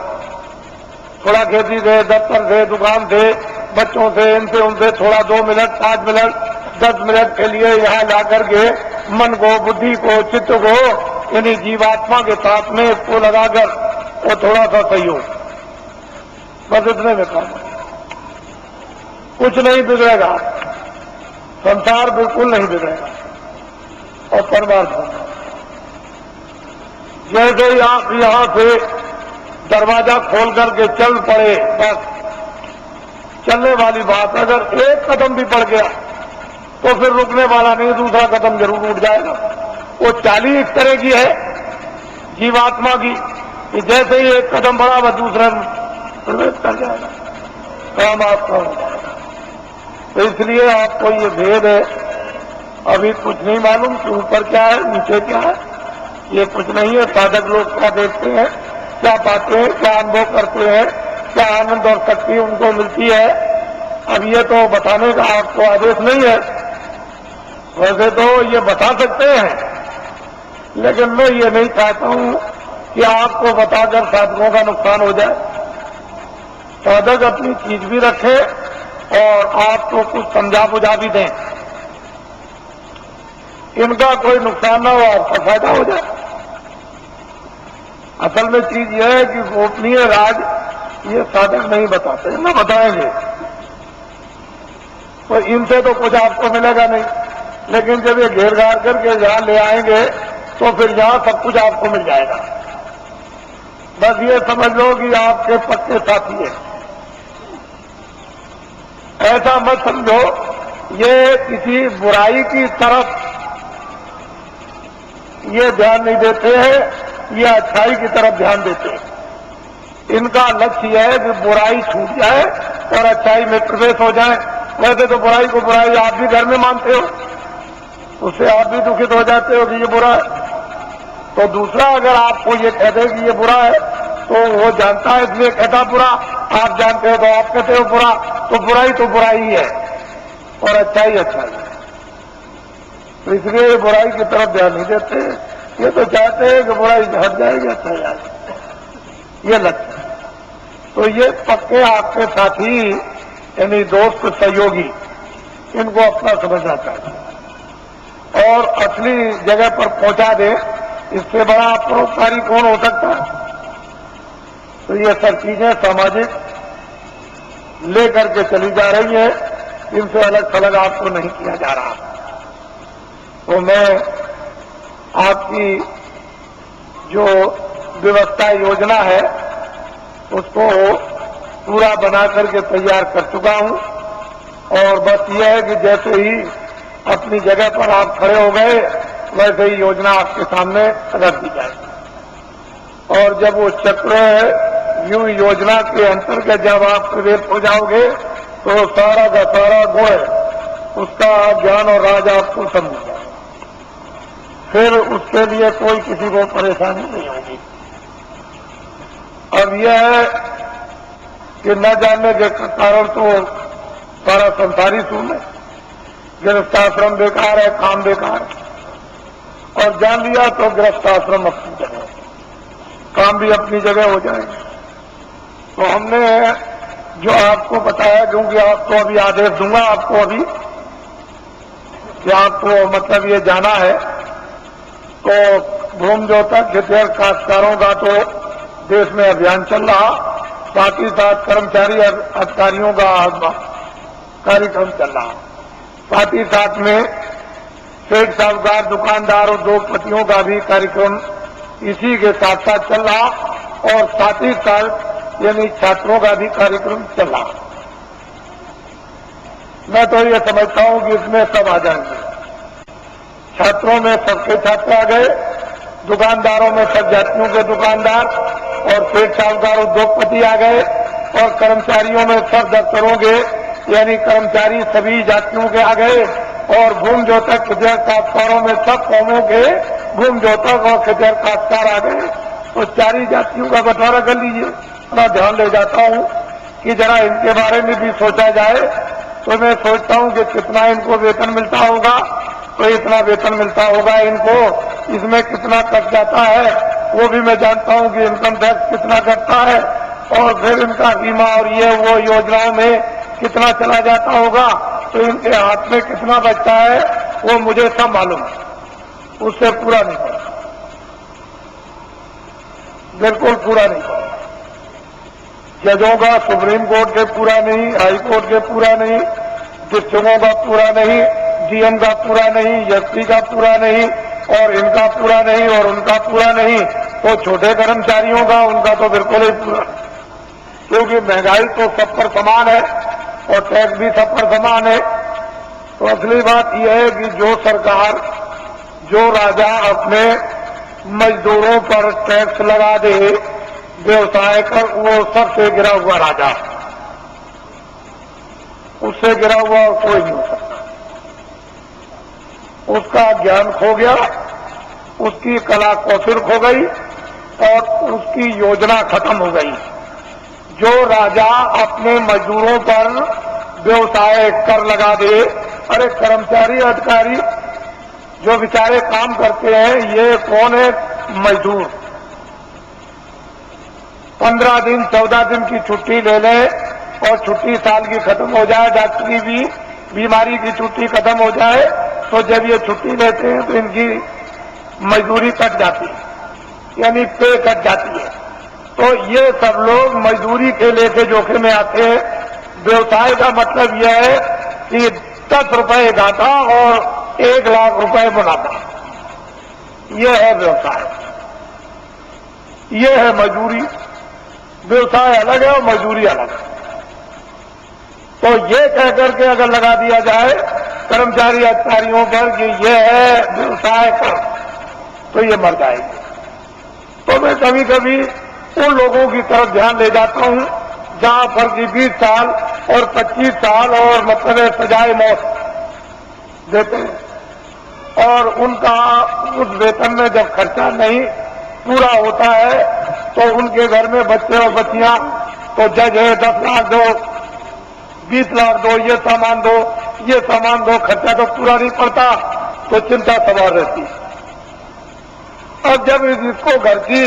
थोड़ा खेती से, दफ्तर से, दुकान से, बच्चों से, इनसे उनसे थोड़ा 2 मिनट, 5 मिनट, 10 मिनट के लिए यहां जाकर के मन को, बुद्धि को, चित्त को यानी जीवात्मा के साथ में इसको लगाकर वो थोड़ा सा सहयोग, बस इतने में काम है। कुछ नहीं बिगड़ेगा, संसार बिल्कुल नहीं बिगड़ेगा और परमार्थ होगा। जैसे ही आप यहां से दरवाजा खोल करके चल पड़े, बस चलने वाली बात, अगर एक कदम भी पड़ गया तो फिर रुकने वाला नहीं, दूसरा कदम जरूर उठ जाएगा। वो चाली इस तरह की है जीवात्मा की कि जैसे ही एक कदम बढ़ा वह दूसरा प्रवेश कर जाएगा, काम आपका हो जाएगा। तो इसलिए आपको ये भेद है, अभी कुछ नहीं मालूम कि ऊपर क्या है, नीचे क्या है, ये कुछ नहीं है। साधक लोग क्या देखते हैं, क्या पाते हैं, क्या अनुभव करते हैं, क्या आनंद और शक्ति उनको मिलती है, अब ये तो बताने का आपको आदेश नहीं है। वैसे तो ये बता सकते हैं लेकिन मैं ये नहीं चाहता हूं कि आपको बताकर साधकों का नुकसान हो जाए। साधक अपनी चीज भी रखे और आपको कुछ समझा बुझा भी दें, इनका कोई नुकसान ना हो, आपका फायदा हो जाए। असल में चीज यह है कि गोपनीय राज ये साधक नहीं बताते, न बताएंगे तो इनसे तो कुछ आपको मिलेगा नहीं। लेकिन जब ये घेर घार करके यहां ले आएंगे तो फिर यहां सब कुछ आपको मिल जाएगा। बस ये समझ लो कि आपके पक्के साथी है। ऐसा मत समझो ये किसी बुराई की तरफ ये ध्यान नहीं देते हैं, ये अच्छाई की तरफ ध्यान देते हैं। इनका लक्ष्य यह है कि बुराई छूट जाए और अच्छाई में प्रवेश हो जाए। वैसे तो बुराई को बुराई आप भी घर में मानते हो, उससे आप भी दुखित हो जाते हो कि ये बुरा है। तो दूसरा अगर आपको ये कह दे कि ये बुरा है तो वो जानता है इसलिए कहता बुरा, आप जानते हो तो आप कहते हो बुरा, तो बुराई ही है और अच्छाई अच्छाई है। तो इसलिए बुराई की तरफ ध्यान नहीं देते, ये तो चाहते हैं कि बुराई हट जाएगी, अच्छा जाएगी, ये लक्ष्य है। तो ये पक्के आपके साथी यानी दोस्त सहयोगी, इनको अपना समझना चाहिए और असली जगह पर पहुंचा दे। इससे बड़ा परोपकारी कौन हो सकता है। तो ये सब चीजें सामाजिक लेकर के चली जा रही है, इनसे अलग थलग आपको नहीं किया जा रहा। तो मैं आपकी जो व्यवस्था योजना है उसको पूरा बना करके तैयार कर चुका हूं और बस यह है कि जैसे ही अपनी जगह पर आप खड़े हो गए वैसे ही योजना आपके सामने रख दी जाएगी। और जब वो चक्र यूं योजना के अंतर्गत जब आप प्रवेश हो जाओगे तो सारा का सारा गुण उसका ज्ञान और राज आपको समझ जाए। फिर उसके लिए कोई किसी को परेशानी नहीं होगी। अब यह है कि न जानने के कारण तो सारा संसारी शून्य है, गृहस्थाश्रम बेकार है, काम बेकार है। और जान लिया तो गृहस्थाश्रम अपनी जगह, काम भी अपनी जगह हो जाएंगे। तो हमने जो आपको बताया, क्योंकि आपको अभी आदेश दूंगा आपको अभी कि आपको मतलब ये जाना है, तो भूमि जोतक खेतिहर काश्तकारों का तो देश में अभियान चल रहा, साथ ही साथ कर्मचारी अधिकारियों का कार्यक्रम चल रहा, साथ ही साथ में सेठ साहूकार दुकानदार उद्योगपतियों का भी कार्यक्रम इसी के साथ साथ चल रहा और साथ ही साथ यानी छात्रों का भी कार्यक्रम चल रहा। मैं तो ये समझता हूं कि इसमें सब आ जाएंगे। छात्रों में सबके छात्र आ गए, दुकानदारों में सब जातियों के दुकानदार और सेठ साहूकार उद्योगपति आ गए और कर्मचारियों में सब दफ्तरों के यानी कर्मचारी सभी जातियों के आ गए और भूमि जोतक खेतिहर काश्तकारों में सब कौमों के भूमि जोतक और खेतिहर काश्तकार आ गए। तो चारी जातियों का बंटवारा कर लीजिए। मैं ध्यान ले जाता हूं कि जरा इनके बारे में भी सोचा जाए। तो मैं सोचता हूं कि कितना इनको वेतन मिलता होगा, तो इतना वेतन मिलता होगा इनको, इसमें कितना कट जाता है वो भी मैं जानता हूं कि इनकम टैक्स कितना कटता है और फिर इनका बीमा और ये वो योजनाओं में कितना चला जाता होगा, तो इनके हाथ में कितना बचता है वो मुझे सब मालूम है। उससे पूरा नहीं पड़ता, बिल्कुल पूरा नहीं पड़ता। जजों का सुप्रीम कोर्ट के पूरा नहीं, हाई कोर्ट के पूरा नहीं, डिस्ट्रिक्टों का पूरा नहीं, डीएम का पूरा नहीं, एसपी का पूरा नहीं और इनका पूरा नहीं और उनका पूरा नहीं, तो छोटे कर्मचारियों का उनका तो बिल्कुल ही पूरा, क्योंकि महंगाई तो सब पर समान है और टैक्स भी सब पर समान है। तो असली बात यह है कि जो सरकार, जो राजा अपने मजदूरों पर टैक्स लगा दे व्यवसाय कर, वो सबसे गिरा हुआ राजा, उससे गिरा हुआ कोई नहीं हो सकता। उसका ज्ञान खो गया, उसकी कला कौशल खो गई और उसकी योजना खत्म हो गई। जो राजा अपने मजदूरों पर व्यवसाय कर लगा दे, अरे कर्मचारी अधिकारी जो बेचारे काम करते हैं, ये कौन है? मजदूर। 15 दिन 14 दिन की छुट्टी ले ले और छुट्टी साल की खत्म हो जाए, डॉक्टरी भी बीमारी की छुट्टी खत्म हो जाए, तो जब ये छुट्टी लेते हैं तो इनकी मजदूरी कट जाती है, यानी पे कट जाती है। तो ये सब लोग मजदूरी के लेके जोखिम में आते हैं। व्यवसाय का मतलब यह है कि 10 रुपए घाटा और 1 लाख रुपए मुनाफा, यह है व्यवसाय, यह है मजदूरी। व्यवसाय अलग है और मजदूरी अलग है। तो ये कह करके अगर लगा दिया जाए कर्मचारी अधिकारियों पर कि यह है व्यवसाय का, तो ये मर जाएंगे। तो मैं कभी कभी उन लोगों की तरफ ध्यान ले जाता हूं जहां पर कि 20 साल और 25 साल और मतलब सजाए मौत देते हैं, और उनका उस वेतन में जब खर्चा नहीं पूरा होता है तो उनके घर में बच्चे और बच्चियां, तो जज है 10 लाख दो, 20 लाख दो, ये सामान दो, ये सामान दो, खर्चा तो पूरा नहीं पड़ता, तो चिंता सवार रहती। अब जब इसको घर की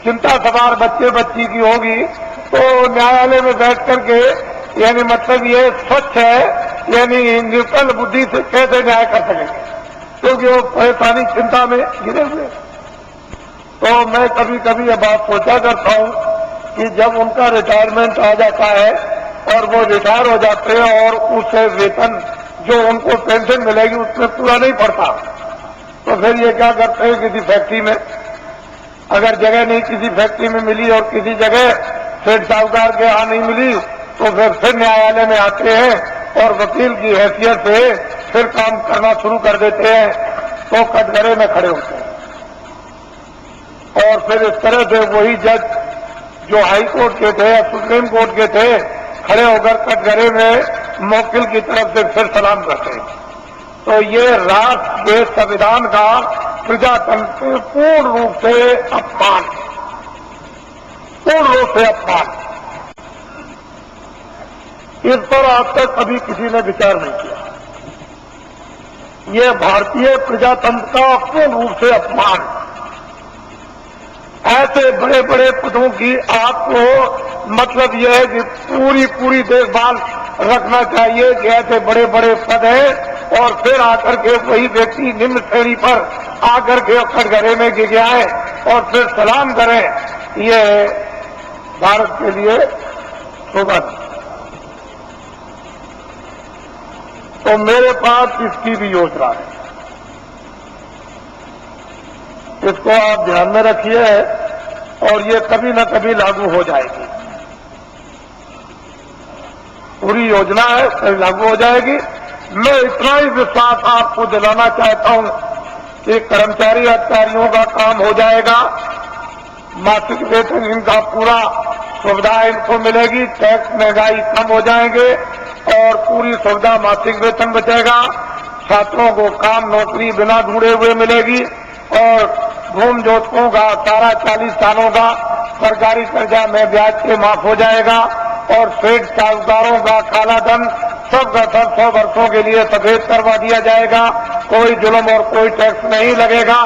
चिंता सवार बच्चे बच्ची की होगी तो न्यायालय में बैठ करके, यानी मतलब ये स्वच्छ है, यानी निर्बल बुद्धि से कैसे न्याय कर सकेंगे, क्योंकि वो परेशानी चिंता में गिरे हुए। तो मैं कभी कभी ये बात सोचा करता हूं कि जब उनका रिटायरमेंट आ जाता है और वो रिटायर हो जाते हैं और उससे वेतन जो उनको पेंशन मिलेगी उसमें पूरा नहीं पड़ता, तो फिर ये क्या करते हैं, किसी फैक्ट्री में, अगर जगह नहीं किसी फैक्ट्री में मिली और किसी जगह सेठ साहूकार के यहाँ नहीं मिली, तो फिर न्यायालय में आते हैं और वकील की हैसियत से फिर काम करना शुरू कर देते हैं, तो कटघरे में खड़े होते हैं। और फिर इस तरह से वही जज जो हाई कोर्ट के थे या सुप्रीम कोर्ट के थे, खड़े होकर कटघरे में मुवक्किल की तरफ से फिर सलाम करते हैं। तो ये राष्ट्र के संविधान का प्रजातंत्र पूर्ण रूप से अपमान, पूर्ण रूप से अपमान। इस पर आज तक कभी किसी ने विचार नहीं किया। ये भारतीय प्रजातंत्र का पूर्ण रूप से अपमान। ऐसे बड़े बड़े पदों की आपको मतलब यह है कि पूरी देखभाल रखना चाहिए कि ऐसे बड़े बड़े पद हैं, और फिर आकर के वही व्यक्ति निम्न श्रेणी पर आकर के कटघरे में गिर जाए और फिर सलाम करें, ये भारत के लिए शोभा नहीं। तो मेरे पास इसकी भी योजना है, इसको आप ध्यान में रखिए और ये कभी न कभी लागू हो जाएगी। पूरी योजना है, कभी लागू हो जाएगी। मैं इतना ही विश्वास आपको दिलाना चाहता हूं कि कर्मचारी अधिकारियों का काम हो जाएगा, मासिक वेतन इनका पूरा सुविधा इनको मिलेगी, टैक्स महंगाई कम हो जाएंगे और पूरी सुविधा मासिक वेतन बचेगा। छात्रों को काम नौकरी बिना ढूंढे हुए मिलेगी और भूमि जोतकों का सारा 40 सालों का सरकारी कर्जा में ब्याज के माफ हो जाएगा और सेठ साहूकारों का काला धन सबका सब 100 वर्षों के लिए सफेद करवा दिया जाएगा। कोई जुल्म और कोई टैक्स नहीं लगेगा,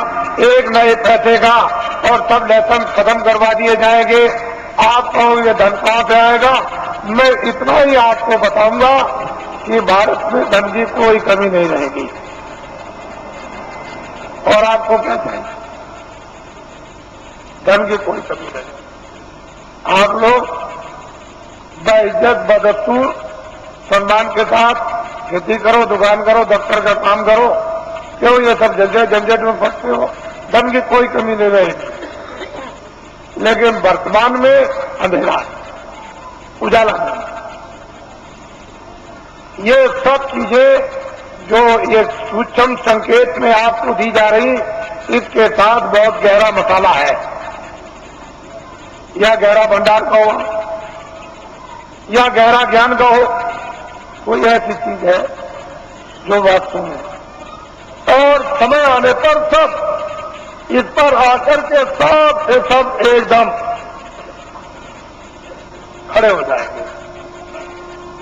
एक नए पैसे का, और सब लाइसेंस खत्म करवा दिए जाएंगे। आपको ये धन कहां से आएगा? मैं इतना ही आपको बताऊंगा कि भारत में धन की कोई कमी नहीं रहेगी। और आपको क्या चाहिए? धन की कोई कमी नहीं। आप लोग बाइज्जत बदस्तूर सम्मान के साथ खेती करो, दुकान करो, दफ्तर का काम करो। क्यों ये सब झंझट में फंसते हो? धन की कोई कमी नहीं रहेगी। लेकिन वर्तमान में अंधेरा है, उजाला नहीं। ये सब चीजें जो ये सूक्ष्म संकेत में आपको दी जा रही, इसके साथ बहुत गहरा मसाला है, या गहरा भंडार का हो या गहरा ज्ञान का हो, कोई ऐसी चीज है जो वास्तव में, और समय आने पर सब इस पर आकर के सब से सब एकदम खड़े हो जाएंगे,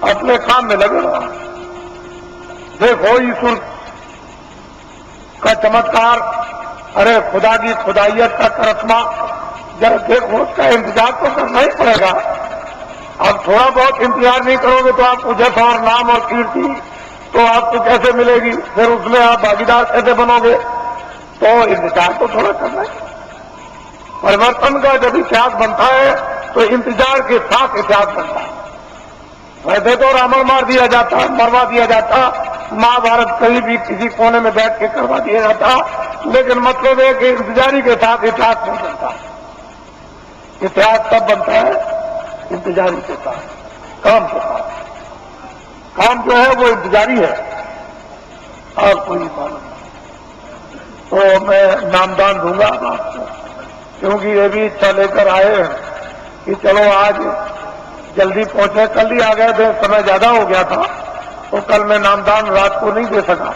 अपने काम में लगे रहो। देखो ईश्वर का चमत्कार, अरे खुदा की खुदाइयत का करिश्मा, जरा देखो, उसका इंतजार तो करना ही पड़ेगा। आप थोड़ा बहुत इंतजार नहीं करोगे तो आपको जस और नाम और कीर्ति तो आपको कैसे मिलेगी, फिर उसमें आप भागीदार कैसे बनोगे? तो इंतजार तो थोड़ा करना है। परिवर्तन का जब इतिहास बनता है तो इंतजार के साथ इतिहास बनता है। वैसे तो रावण मार दिया जाता, मरवा दिया जाता, महाभारत कहीं भी किसी कोने में बैठ के करवा दिया जाता, लेकिन मतलब है कि इंतजारी के साथ इतिहास नहीं बनता। इतिहास तब बनता है इंतजारी के साथ, काम के साथ। काम जो है वो इंतजारी है और कोई मालूम नहीं। तो मैं नामदान दूंगा आपको, क्योंकि ये भी इच्छा लेकर आए हैं कि चलो आज जल्दी पहुंचे। कल ही आ गए थे, समय ज्यादा हो गया था, तो कल मैं नामदान रात को नहीं दे सका,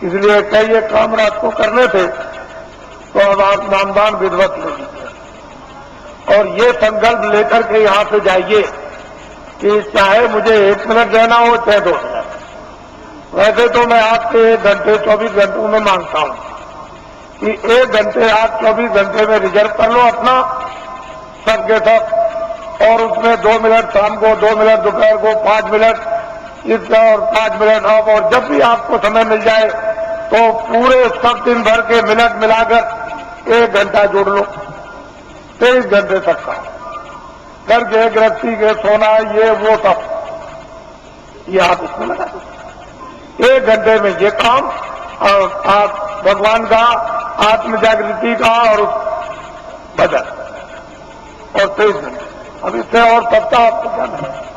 इसलिए कई ये काम रात को करने थे। तो अब आप नामदान विधिवत ले लीजिए और ये संकल्प लेकर के यहां से जाइए कि चाहे मुझे 1 मिनट रहना हो चाहे 2 मिनट। वैसे तो मैं आपसे 1 घंटे 24 घंटों में मांगता हूं कि 1 घंटे आप 24 घंटे में रिजर्व कर लो अपना सबके सब, और उसमें 2 मिनट शाम को, 2 मिनट दोपहर को, 5 मिनट इसका और 5 मिनट अब, और जब भी आपको समय मिल जाए तो पूरे सब दिन भर के मिनट मिलाकर 1 घंटा जोड़ लो, 23 घंटे तक का। घर के गृहस्थी के सोना ये वो सब ये आप इसमें लगा दो। 1 घंटे में ये काम, और आप भगवान का, आत्म जागृति का और भजन, और 23 घंटे। अब इससे और सप्ताह आपको क्या नहीं।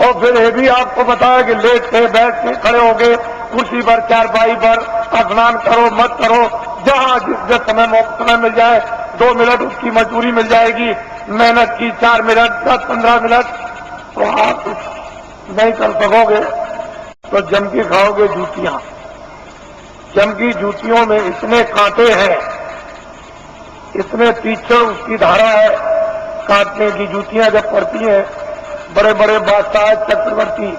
और फिर ये भी आपको बताया कि लेट के, बैठ के, खड़े हो गए कुर्सी पर, चारपाई पर, स्नान करो मत करो, जहां जिस समय मिल जाए 2 मिनट उसकी मजदूरी मिल जाएगी, मेहनत की 4 मिनट 10-15 मिनट। तो आप नहीं कर सकोगे तो जम की खाओगे जूतियां। जम की जूतियों में इतने कांटे हैं, इतने तीक्ष्ण उसकी धारा है, काटने की जूतियां जब पड़ती हैं, बड़े बड़े बादशाह चक्रवर्ती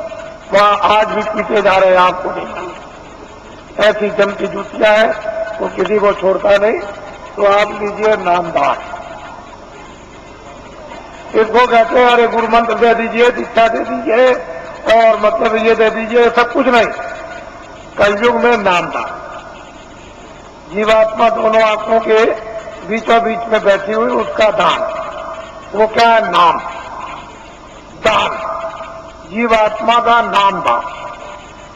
वहां आज भी पीटे जा रहे हैं, आपको नहीं। ऐसी जम की जूतियां हैं, तो किसी को छोड़ता नहीं। तो आप लीजिए नामदान, इसको कहते हैं अरे गुरु मंत्र दे दीजिए, दीक्षा दे दीजिए, और मतलब ये दे दीजिए, सब कुछ नहीं। कलयुग में नामदान, जीवात्मा दोनों आंखों के बीचों बीच में बैठी हुई, उसका दान, वो क्या है? नाम दान, जीवात्मा का नाम दान,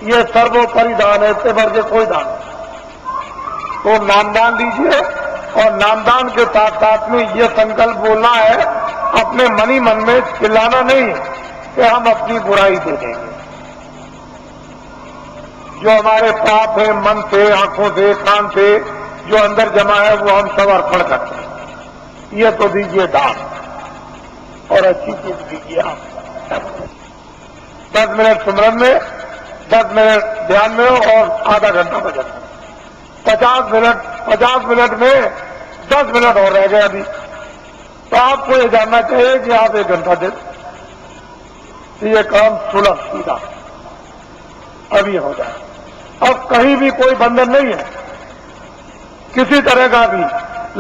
ये सर्वोपरि दान है, इससे बढ़ के कोई दान नहीं। तो नामदान दीजिए, और नामदान के साथ साथ में ये संकल्प बोलना है अपने मनी मन में, चिल्लाना नहीं कि हम अपनी बुराई दे देंगे। जो हमारे पाप है मन से, आंखों से, कान से जो अंदर जमा है, वो हम सब अर्पण करते हैं। ये तो दीजिए दान, और अच्छी चीज दीजिए आप। 10 मिनट सुमरन में, 10 मिनट ध्यान में, और आधा घंटा भजन में। 50 मिनट में 10 मिनट और रह गए अभी, तो आपको ये जानना चाहिए कि आप 1 घंटा दे, तो ये काम सुलभ सीधा अभी हो जाए। अब कहीं भी कोई बंधन नहीं है किसी तरह का भी,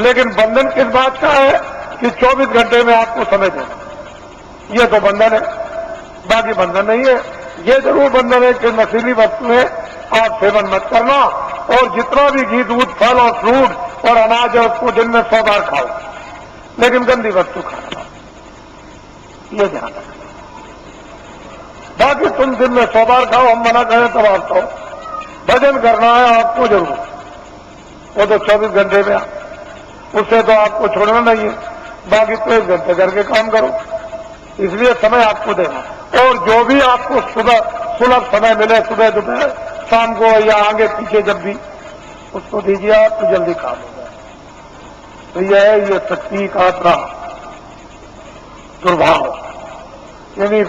लेकिन बंधन किस बात का है कि 24 घंटे में आपको समय देना, ये तो बंधन है, बाकी बंधन नहीं है। ये जरूर बंधन है कि नशीली वस्तुएं आप सेवन मत करना, और जितना भी घी, दूध, फल और फ्रूट और अनाज है उसको दिन में 100 बार खाओ, लेकिन गंदी वस्तु खाना, ये ध्यान रखना। बाकी तुम दिन में 100 बार खाओ, हम मना करें तब आप खाओ। भजन करना है आपको जरूर, वो तो 24 घंटे में, उससे तो आपको छोड़ना नहीं है, बाकी 23 घंटे करके काम करो, इसलिए समय आपको देना। और जो भी आपको सुलभ समय मिले, सुबह दोपहर शाम को या आगे पीछे जब भी, उसको दीजिए आप, तो जल्दी काम हो जाए। तो यह है ये शक्ति का दुर्भाव, यानी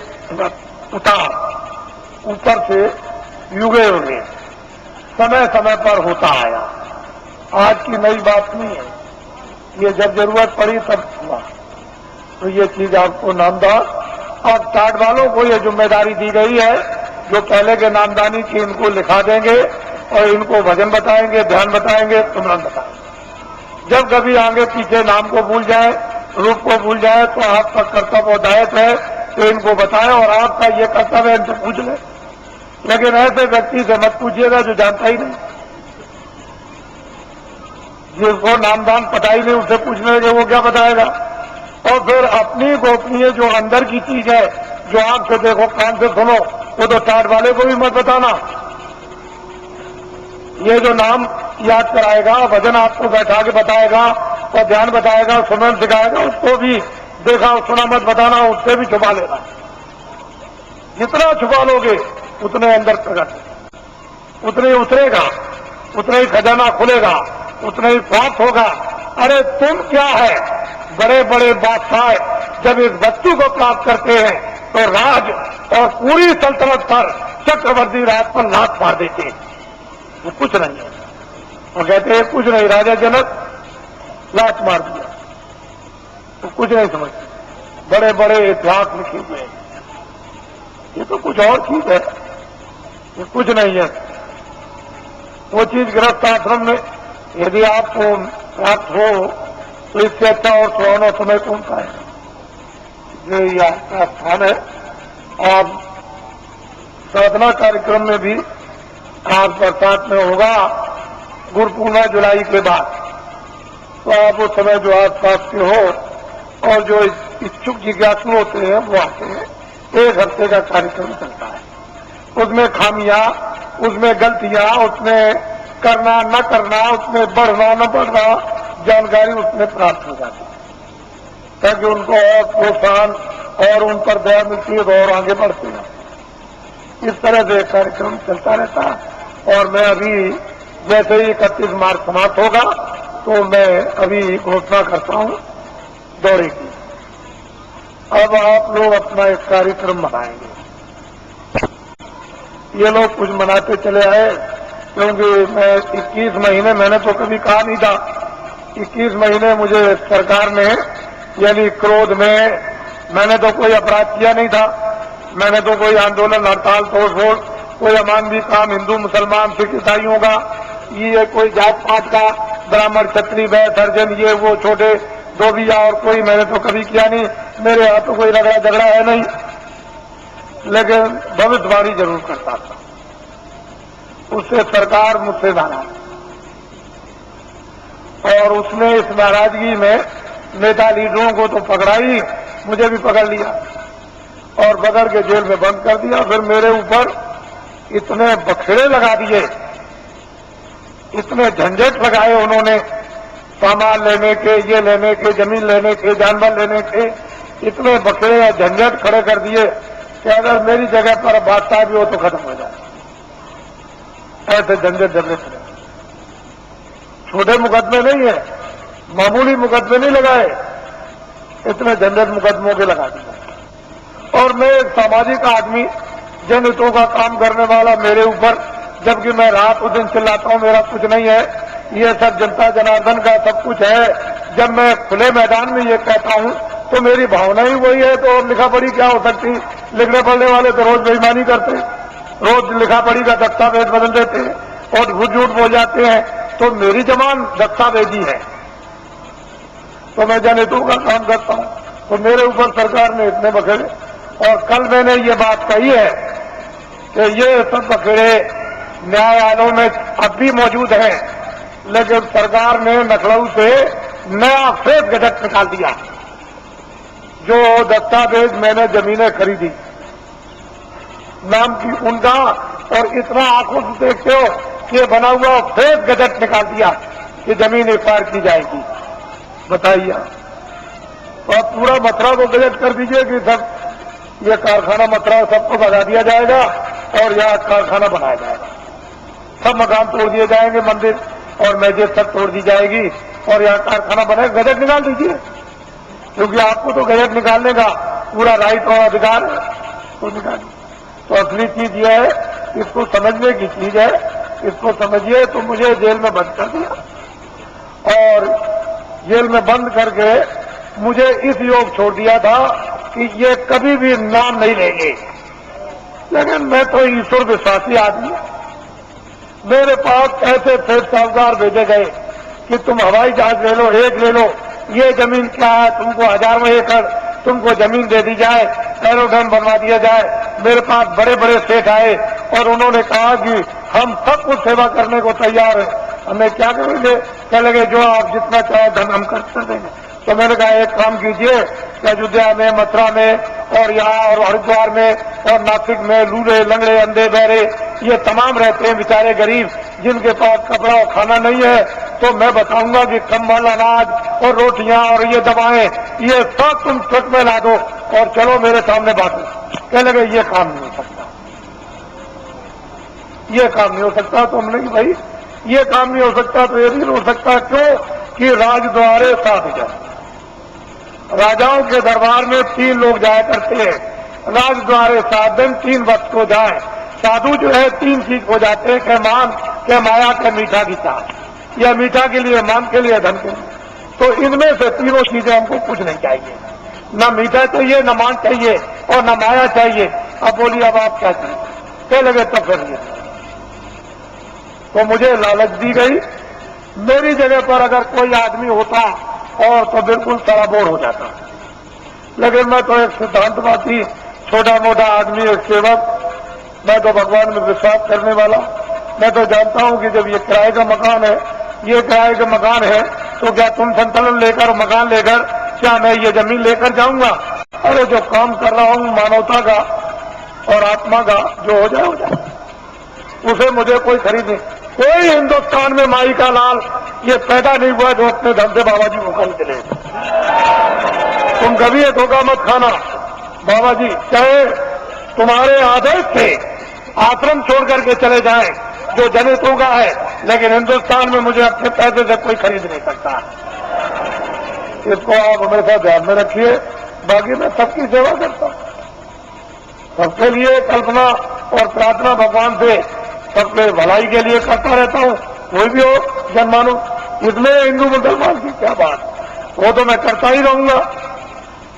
उतार ऊपर से युगे युगे समय समय पर होता आया, आज की नई बात नहीं है, ये जब जरूरत पड़ी तब हुआ। तो ये चीज आपको नामदान, और टाट वालों को ये जिम्मेदारी दी गई है, जो पहले के नामदानी की इनको लिखा देंगे और इनको भजन बताएंगे, ध्यान बताएंगे, सुमरन बताएंगे। जब कभी आगे पीछे नाम को भूल जाए, रूप को भूल जाए, तो आपका कर्तव्य और दायित्व है तो इनको बताएं, और आपका ये कर्तव्य है इनसे पूछ लें। लेकिन ऐसे व्यक्ति से मत पूछिएगा जो जानता ही नहीं, जिसको नामदान पता ही नहीं, उससे पूछने लगे वो क्या बताएगा। और फिर अपनी गोपनीय जो अंदर की चीज है, जो आंख से देखो कान से सुनो, वो तो टाट वाले को भी मत बताना। ये जो नाम याद कराएगा, भजन आपको बैठा के बताएगा और ध्यान बताएगा, सुमरन सिखाएगा, उसको भी देखा और सुना मत बताना, उससे भी छुपा लेना। जितना छुपा लोगे उतने अंदर प्रकट, उतने ही उतरेगा, उतना ही खजाना खुलेगा, उतना ही प्राप्त होगा। अरे तुम क्या है, बड़े बड़े बादशाह जब इस वस्तु को प्राप्त करते हैं तो राज और पूरी सल्तनत पर चक्रवर्ती राज पर लात मार देते हैं। वो कुछ नहीं है, वो कहते हैं कुछ नहीं, राजा जनक लात मार दिया, तो कुछ नहीं समझते। बड़े बड़े इतिहास लिखे हुए हैं, ये तो कुछ और चीज है, ये कुछ नहीं है। वो चीज गृहस्थ आश्रम में यदि आपको प्राप्त हो तो इससे अच्छा और सुहाना समय कौन सा है। ये आपका स्थान है। आप साधना कार्यक्रम में भी आज बरसात में होगा, गुरु पूर्णिमा जुलाई के बाद, तो आप उस समय जो आस पास के हो और जो इच्छुक जिज्ञासु होते हैं वो आते हैं। 1 हफ्ते का कार्यक्रम चलता है, उसमें खामियां, उसमें गलतियां, उसमें करना न करना, उसमें बढ़ना न बढ़ना, जानकारी उसमें प्राप्त हो जाती है, ताकि उनको और प्रोत्साहन और उन पर दया मिलती है तो और आगे बढ़ते हैं। इस तरह से कार्यक्रम चलता रहता है। और मैं अभी जैसे ही 31 मार्च समाप्त होगा तो मैं अभी घोषणा करता हूं दौरे की। अब आप लोग अपना एक कार्यक्रम मनाएंगे। ये लोग कुछ मनाते चले आए, क्योंकि मैं 21 महीने, मैंने तो कभी कहा नहीं था, 21 महीने मुझे सरकार ने, यानी क्रोध में, मैंने तो कोई अपराध किया नहीं था, मैंने तो कोई आंदोलन, हड़ताल, तोड़फोड़, कोई अमानवीय काम हिंदू मुसलमान सिख ईसाइयों का, ये कोई जात पात का, ब्राह्मण क्षत्रिय वैश्य हरिजन, ये वो छोटे धोबिया और कोई, मैंने तो कभी किया नहीं। मेरे यहाँ तो कोई रगड़ा झगड़ा है नहीं, लेकिन भविष्यवाणी जरूर करता था। उससे सरकार मुझसे नाराज, और उसने इस नाराजगी में नेता लीडरों को तो पकड़ा ही, मुझे भी पकड़ लिया और पकड़ के जेल में बंद कर दिया। फिर मेरे ऊपर इतने बखेड़े लगा दिए, इतने झंझट लगाए उन्होंने, सामान लेने के, ये लेने के, जमीन लेने के, जानवर लेने के, इतने बखेड़े या झंझट खड़े कर दिए कि अगर मेरी जगह पर बादशाह भी हो तो खत्म हो जाए। ऐसे झंझट झगड़े खड़े, छोटे मुकदमे नहीं है, मामूली मुकदमे नहीं लगाए, इतने झंझट मुकदमों के लगा दिए। और मैं एक सामाजिक आदमी, जनहितों का काम करने वाला, मेरे ऊपर, जबकि मैं रात उस दिन चिल्लाता हूं मेरा कुछ नहीं है, ये सब जनता जनार्दन का सब कुछ है। जब मैं खुले मैदान में ये कहता हूं तो मेरी भावना ही वही है, तो और लिखा पढ़ी क्या हो सकती। लिखने पढ़ने वाले तो रोज बेईमानी करते, रोज लिखा पढ़ी का दस्तावेज बदल देते हैं और झूठ झूठ बोल जाते हैं। तो मेरी जबान दस्तावेजी है, तो मैं जनहितों का काम करता हूं, तो मेरे ऊपर सरकार ने इतने बखेड़े। और कल मैंने ये बात कही है कि ये सब बखेड़े न्यायालयों में अब भी मौजूद हैं, लेकिन सरकार ने लखनऊ से नया फेक गजट निकाल दिया। जो दस्तावेज मैंने जमीनें खरीदी नाम की उनका, और इतना आंखों से देखते हो कि बना हुआ फेक गजट निकाल दिया कि जमीन एक्वायर की जाएगी। बताइए, और पूरा मथुरा को गजट कर दीजिए कि सब ये कारखाना मथुरा सबको भगा दिया जाएगा और यहाँ कारखाना बनाया जाएगा। सब मकान तोड़ दिए जाएंगे, मंदिर और मस्जिद सब तोड़ दी जाएगी और यहाँ कारखाना बनाएगा। गजट निकाल दीजिए, क्योंकि आपको तो गजट निकालने का पूरा राइट और अधिकार है, तो निकालिए। तो असली चीज ये है, इसको समझने की चीज है, इसको समझिए। तो मुझे जेल में बंद कर दिया और जेल में बंद करके मुझे इस योग छोड़ दिया था कि ये कभी भी नाम नहीं लेंगे। लेकिन मैं तो ईश्वर विश्वासी आदमी, मेरे पास ऐसे सेठ साहूकार भेजे गए कि तुम हवाई जहाज ले लो, एक ले लो, ये जमीन क्या है, तुमको हजारों एकड़ तुमको जमीन दे दी जाए, एरोड्रम बनवा दिया जाए। मेरे पास बड़े बड़े सेठ आए और उन्होंने कहा कि हम सब कुछ सेवा करने को तैयार है, हमें क्या करेंगे? कह लगे जो आप जितना चाहे धन हम खर्च देंगे। तो मैंने कहा एक काम कीजिए कि अयोध्या में, मथुरा में और यहाँ और हरिद्वार में और नासिक में लूले लंगड़े अंधे बहरे ये तमाम रहते हैं बेचारे गरीब, जिनके पास कपड़ा और खाना नहीं है, तो मैं बताऊंगा कि कंबल, अनाज और रोटियां और ये दवाएं ये सब तुम ट्रक में ला दो और चलो मेरे सामने बांटो। कह लगे ये काम नहीं हो सकता, ये काम नहीं हो सकता। तो हमने कि भाई ये काम नहीं हो सकता तो ये भी नहीं हो सकता। क्यों? कि राजद्वारे साथ जाए। राजाओं के दरबार में 3 लोग जाया करते हैं, राजद्वारे 7 दिन 3 वक्त को जाए। साधु जो है 3 चीज हो जाते हैं, के मान, के माया, के मीठा की चाह। या मीठा के लिए, मान के लिए, धन के लिए। तो इनमें से तीनों चीजें हमको कुछ नहीं चाहिए, न मीठा चाहिए, न मान चाहिए और न माया चाहिए। अब बोलिए अब आप क्या चाहिए? कह लगे तब करिए। तो मुझे लालच दी गई। मेरी जगह पर अगर कोई आदमी होता और तो बिल्कुल सराबोर हो जाता, लेकिन मैं तो एक सिद्धांतवादी, छोटा मोटा आदमी, एक सेवक, मैं तो भगवान में विश्वास करने वाला। मैं तो जानता हूं कि जब ये किराए का मकान है, ये किराए का मकान है, तो क्या तुम संतुलन लेकर, मकान लेकर, क्या मैं ये जमीन लेकर जाऊंगा? अरे जो काम कर रहा हूं मानवता का और आत्मा का, जो हो जाए उसे मुझे कोई खरीद नहीं। कोई हिंदुस्तान में माई का लाल ये पैदा नहीं हुआ जो अपने धन से बाबा जी को खरीद ले। तुम कभी ये धोखा मत खाना। बाबा जी चाहे तुम्हारे आदेश से आश्रम छोड़ करके चले जाएं, जो जनितों का है, लेकिन हिंदुस्तान में मुझे अपने पैसे से कोई खरीद नहीं सकता। इसको आप हमेशा ध्यान में रखिए। बाकी मैं सबकी सेवा करता हूं, सबके लिए कल्पना और प्रार्थना भगवान से सबके भलाई के लिए करता रहता हूं। कोई भी हो जनमानू, इसमें हिंदू मुसलमान की क्या बात, वो तो मैं करता ही रहूंगा।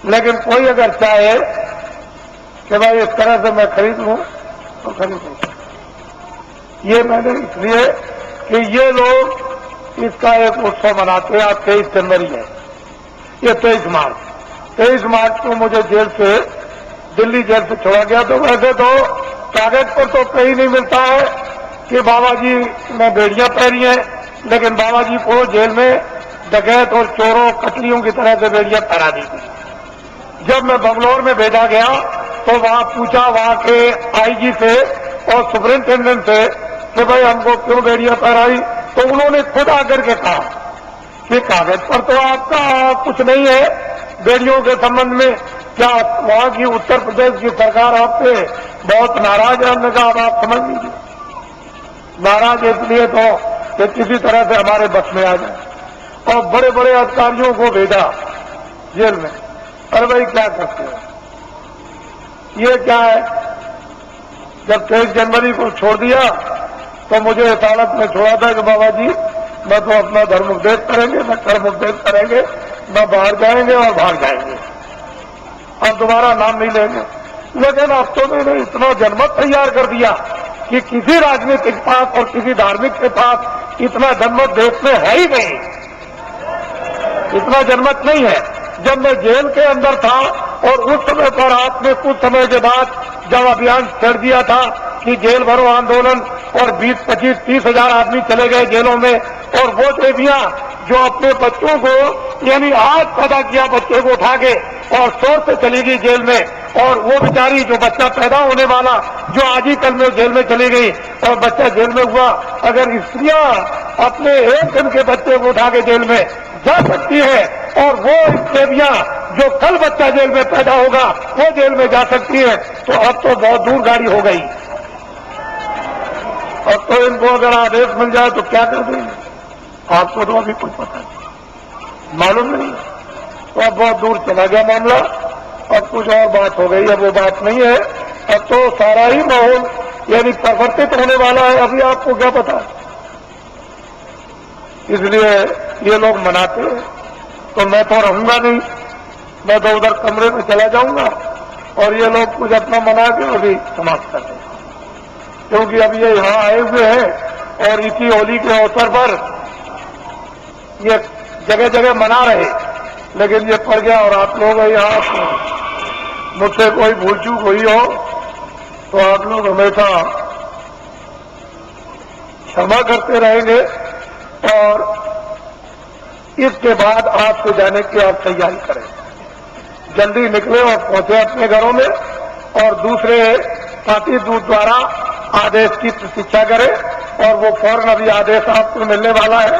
लेकिन कोई अगर चाहे कि भाई इस तरह से मैं खरीद लूं तो खरीद लूं। ये मैंने इसलिए कि ये लोग इसका एक उत्सव मनाते हैं। आज 23 जनवरी है, ये 23 मार्च को मुझे जेल से, दिल्ली जेल से छोड़ा गया। तो वैसे तो कागज पर तो कहीं नहीं मिलता है कि बाबा जी ने बेड़ियां पहनी हैं, लेकिन बाबा जी को जेल में डकैत और चोरों, कतलियों की तरह से बेड़ियां पहना दी थी। जब मैं बंगलौर में भेजा गया तो वहां पूछा वहां के आईजी से और सुपरिंटेंडेंट से कि भाई हमको क्यों बेड़ियां पहनाई? तो उन्होंने खुद आकर के कहा कि कागज पर तो आपका कुछ नहीं है बेड़ियों के संबंध में, क्या वहां की उत्तर प्रदेश की सरकार आपसे बहुत नाराज है? हमने कहा अब आप समझ लीजिए, नाराज इसलिए तो कि किसी तरह से हमारे बस में आ जाए। और बड़े बड़े अधिकारियों को भेजा जेल में। अरे भाई क्या करते हो, ये क्या है? जब 23 जनवरी को छोड़ दिया तो मुझे इस हालत में छोड़ा था कि बाबा जी मैं तो अपना धर्म उपदेश करेंगे, न कर्म उपदेश करेंगे, न बाहर जाएंगे और भाग जाएंगे, अब दोबारा नाम नहीं लेंगे। लेकिन अब तो मैंने इतना जनमत तैयार कर दिया कि किसी राजनीतिक पास और किसी धार्मिक के पास इतना जनमत देश में है ही नहीं, इतना जनमत नहीं है। जब मैं जेल के अंदर था और उस समय पर आपने कुछ समय के बाद जब अभियान छेड़ दिया था कि जेल भरो आंदोलन और 20, 25, 30 हजार आदमी चले गए जेलों में, और वो देवियां जो अपने बच्चों को यानी आज पैदा किया बच्चे को उठा के और शोर से चली गई जेल में, और वो बेचारी जो बच्चा पैदा होने वाला जो आज ही कल में जेल में चली गई और बच्चा जेल में हुआ, अगर स्त्रियां अपने एक दिन के बच्चे को उठा के जेल में जा सकती है और वो देवियां जो कल बच्चा जेल में पैदा होगा वो जेल में जा सकती है, तो अब तो बहुत दूर गाड़ी हो गई। अब तो इनको अगर आदेश मिल जाए तो क्या कर देंगे? आपको तो अभी कुछ पता नहीं, मालूम नहीं। तो अब बहुत दूर चला गया मामला, अब कुछ और बात हो गई। अब वो बात नहीं है, अब तो सारा ही माहौल यानी परिवर्तित होने वाला है, अभी आपको क्या पता है। इसलिए ये लोग मनाते हैं तो मैं तो रहूंगा नहीं, मैं तो उधर कमरे में चला जाऊंगा और ये लोग कुछ अपना मना के अभी समाप्त कर देंगे, क्योंकि अब ये यहां आए हुए हैं और इसी होली के अवसर पर ये जगह जगह मना रहे, लेकिन ये पड़ गया। और आप लोग यहाँ मुझसे कोई भूल चूक हुई हो तो आप लोग हमेशा क्षमा करते रहेंगे। और इसके बाद आपसे जाने की आप तैयारी करें, जल्दी निकले और पहुंचे अपने घरों में, और दूसरे साथी दूत द्वारा आदेश की प्रतीक्षा करें। और वो फौरन अभी आदेश आपको मिलने वाला है।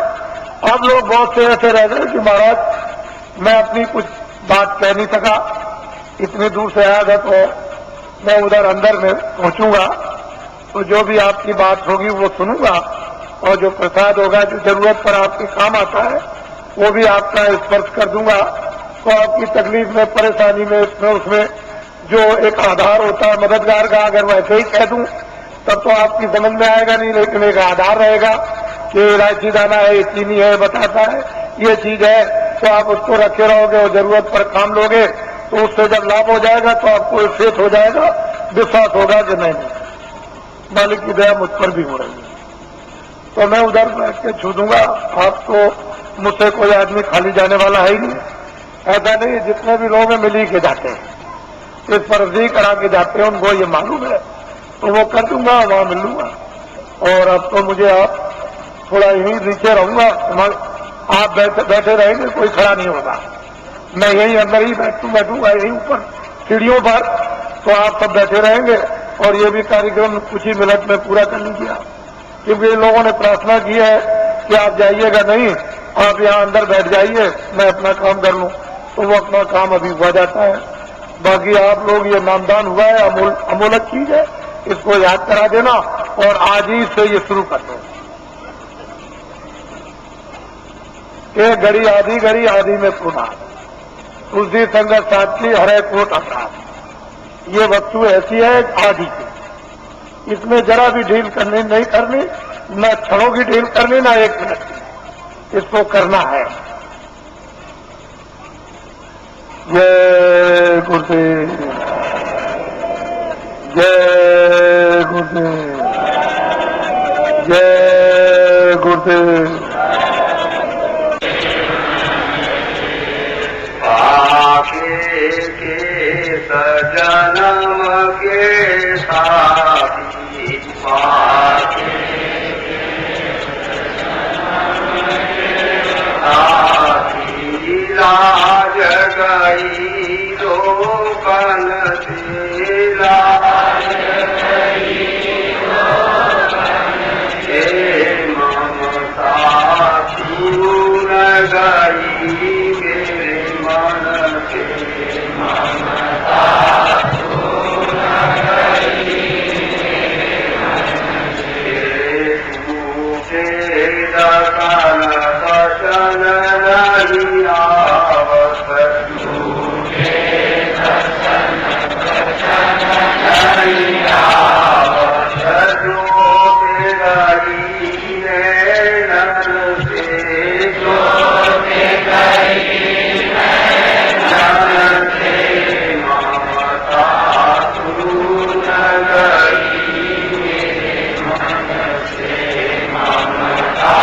अब लोग बहुत से ऐसे रह गए कि महाराज मैं अपनी कुछ बात कह नहीं सका, इतनी दूर से आया था तो मैं उधर अंदर में पहुंचूंगा तो जो भी आपकी बात होगी वो सुनूंगा, और जो प्रसाद होगा जो जरूरत पर आपके काम आता है वो भी आपका स्पर्श कर दूंगा। तो आपकी तकलीफ में, परेशानी में, उसमें जो एक आधार होता है मददगार का, अगर वैसे ही कह दूं तब तो आपकी समझ में आएगा नहीं, लेकिन एक आधार रहेगा कि इलायची दाना है, ये चीनी है, बताता है ये चीज है, तो आप उसको रखे रहोगे और जरूरत पर काम लोगे तो उससे जब लाभ हो जाएगा तो आपको फेथ हो जाएगा, विश्वास होगा कि नहीं मालिक की दया मुझ पर भी हो रही है। तो मैं उधर बैठ के छू दूंगा। आपको मुझसे कोई आदमी खाली जाने वाला है ही नहीं, ऐसा नहीं। जितने भी लोग हैं मिली के जाते हैं, इस पर अर्जी करा के जाते हैं, उनको ये मालूम है तो वो कर दूंगा, वहां मिल लूंगा। और अब तो मुझे आप थोड़ा यहीं नीचे रहूंगा, आप बैठे रहेंगे, कोई खड़ा नहीं होगा, मैं यहीं अंदर ही बैठूंगा यहीं ऊपर सीढ़ियों पर, तो आप सब बैठे रहेंगे। और ये भी कार्यक्रम कुछ ही मिनट में पूरा कर लीजिए, क्योंकि इन लोगों ने प्रार्थना की है कि आप जाइएगा नहीं, आप यहाँ अंदर बैठ जाइए, मैं अपना काम कर लूं, तो वो अपना काम अभी हुआ जाता है। बाकी आप लोग ये नामदान हुआ है, अमूलक चीज है, इसको याद करा देना और आज ही से ये शुरू कर दो। एक घड़ी आधी में पुनः तुलसी संगत साक्षी हरे कोट अपराध, ये वस्तु ऐसी है आदि की, इसमें जरा भी ढील करनी नहीं करनी, न क्षणों की ढील करनी, ना एक मिनट की, इसको करना है। जय गुरुदेव, जय गुरुदेव, जय गुरुदेव। जन्म के साथी लाज गई रोकन से लाज ममता छून गई मेरे मन के दर्शन नहीं आवत नहीं आवत जो गई नर से जो नर से ममता छून गई मेरे मन से ममता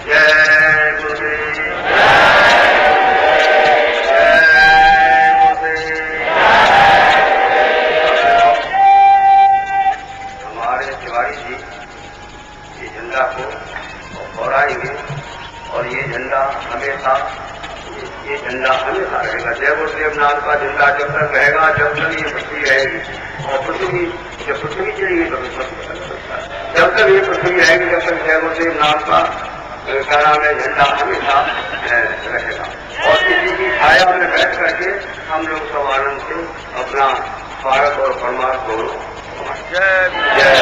जय गुरुदेव। हमारे तिवारी जी ये झंडा को फहराएंगे और ये झंडा हमेशा रहेगा। जय गुरुदेव नाम का झंडा जब तक रहेगा, जब तक ये पृथ्वी रहेगी। और पृथ्वी जब पृथ्वी चलेगी तो जब तक ये पृथ्वी रहेगी, जब तक जय गुरुदेव नाम का नाम है झंडा हमेशा रहेगा। और किसी की छाया में बैठ करके हम लोग सब आनंद से अपना स्वागत और परमार्थ गौरव। जय जय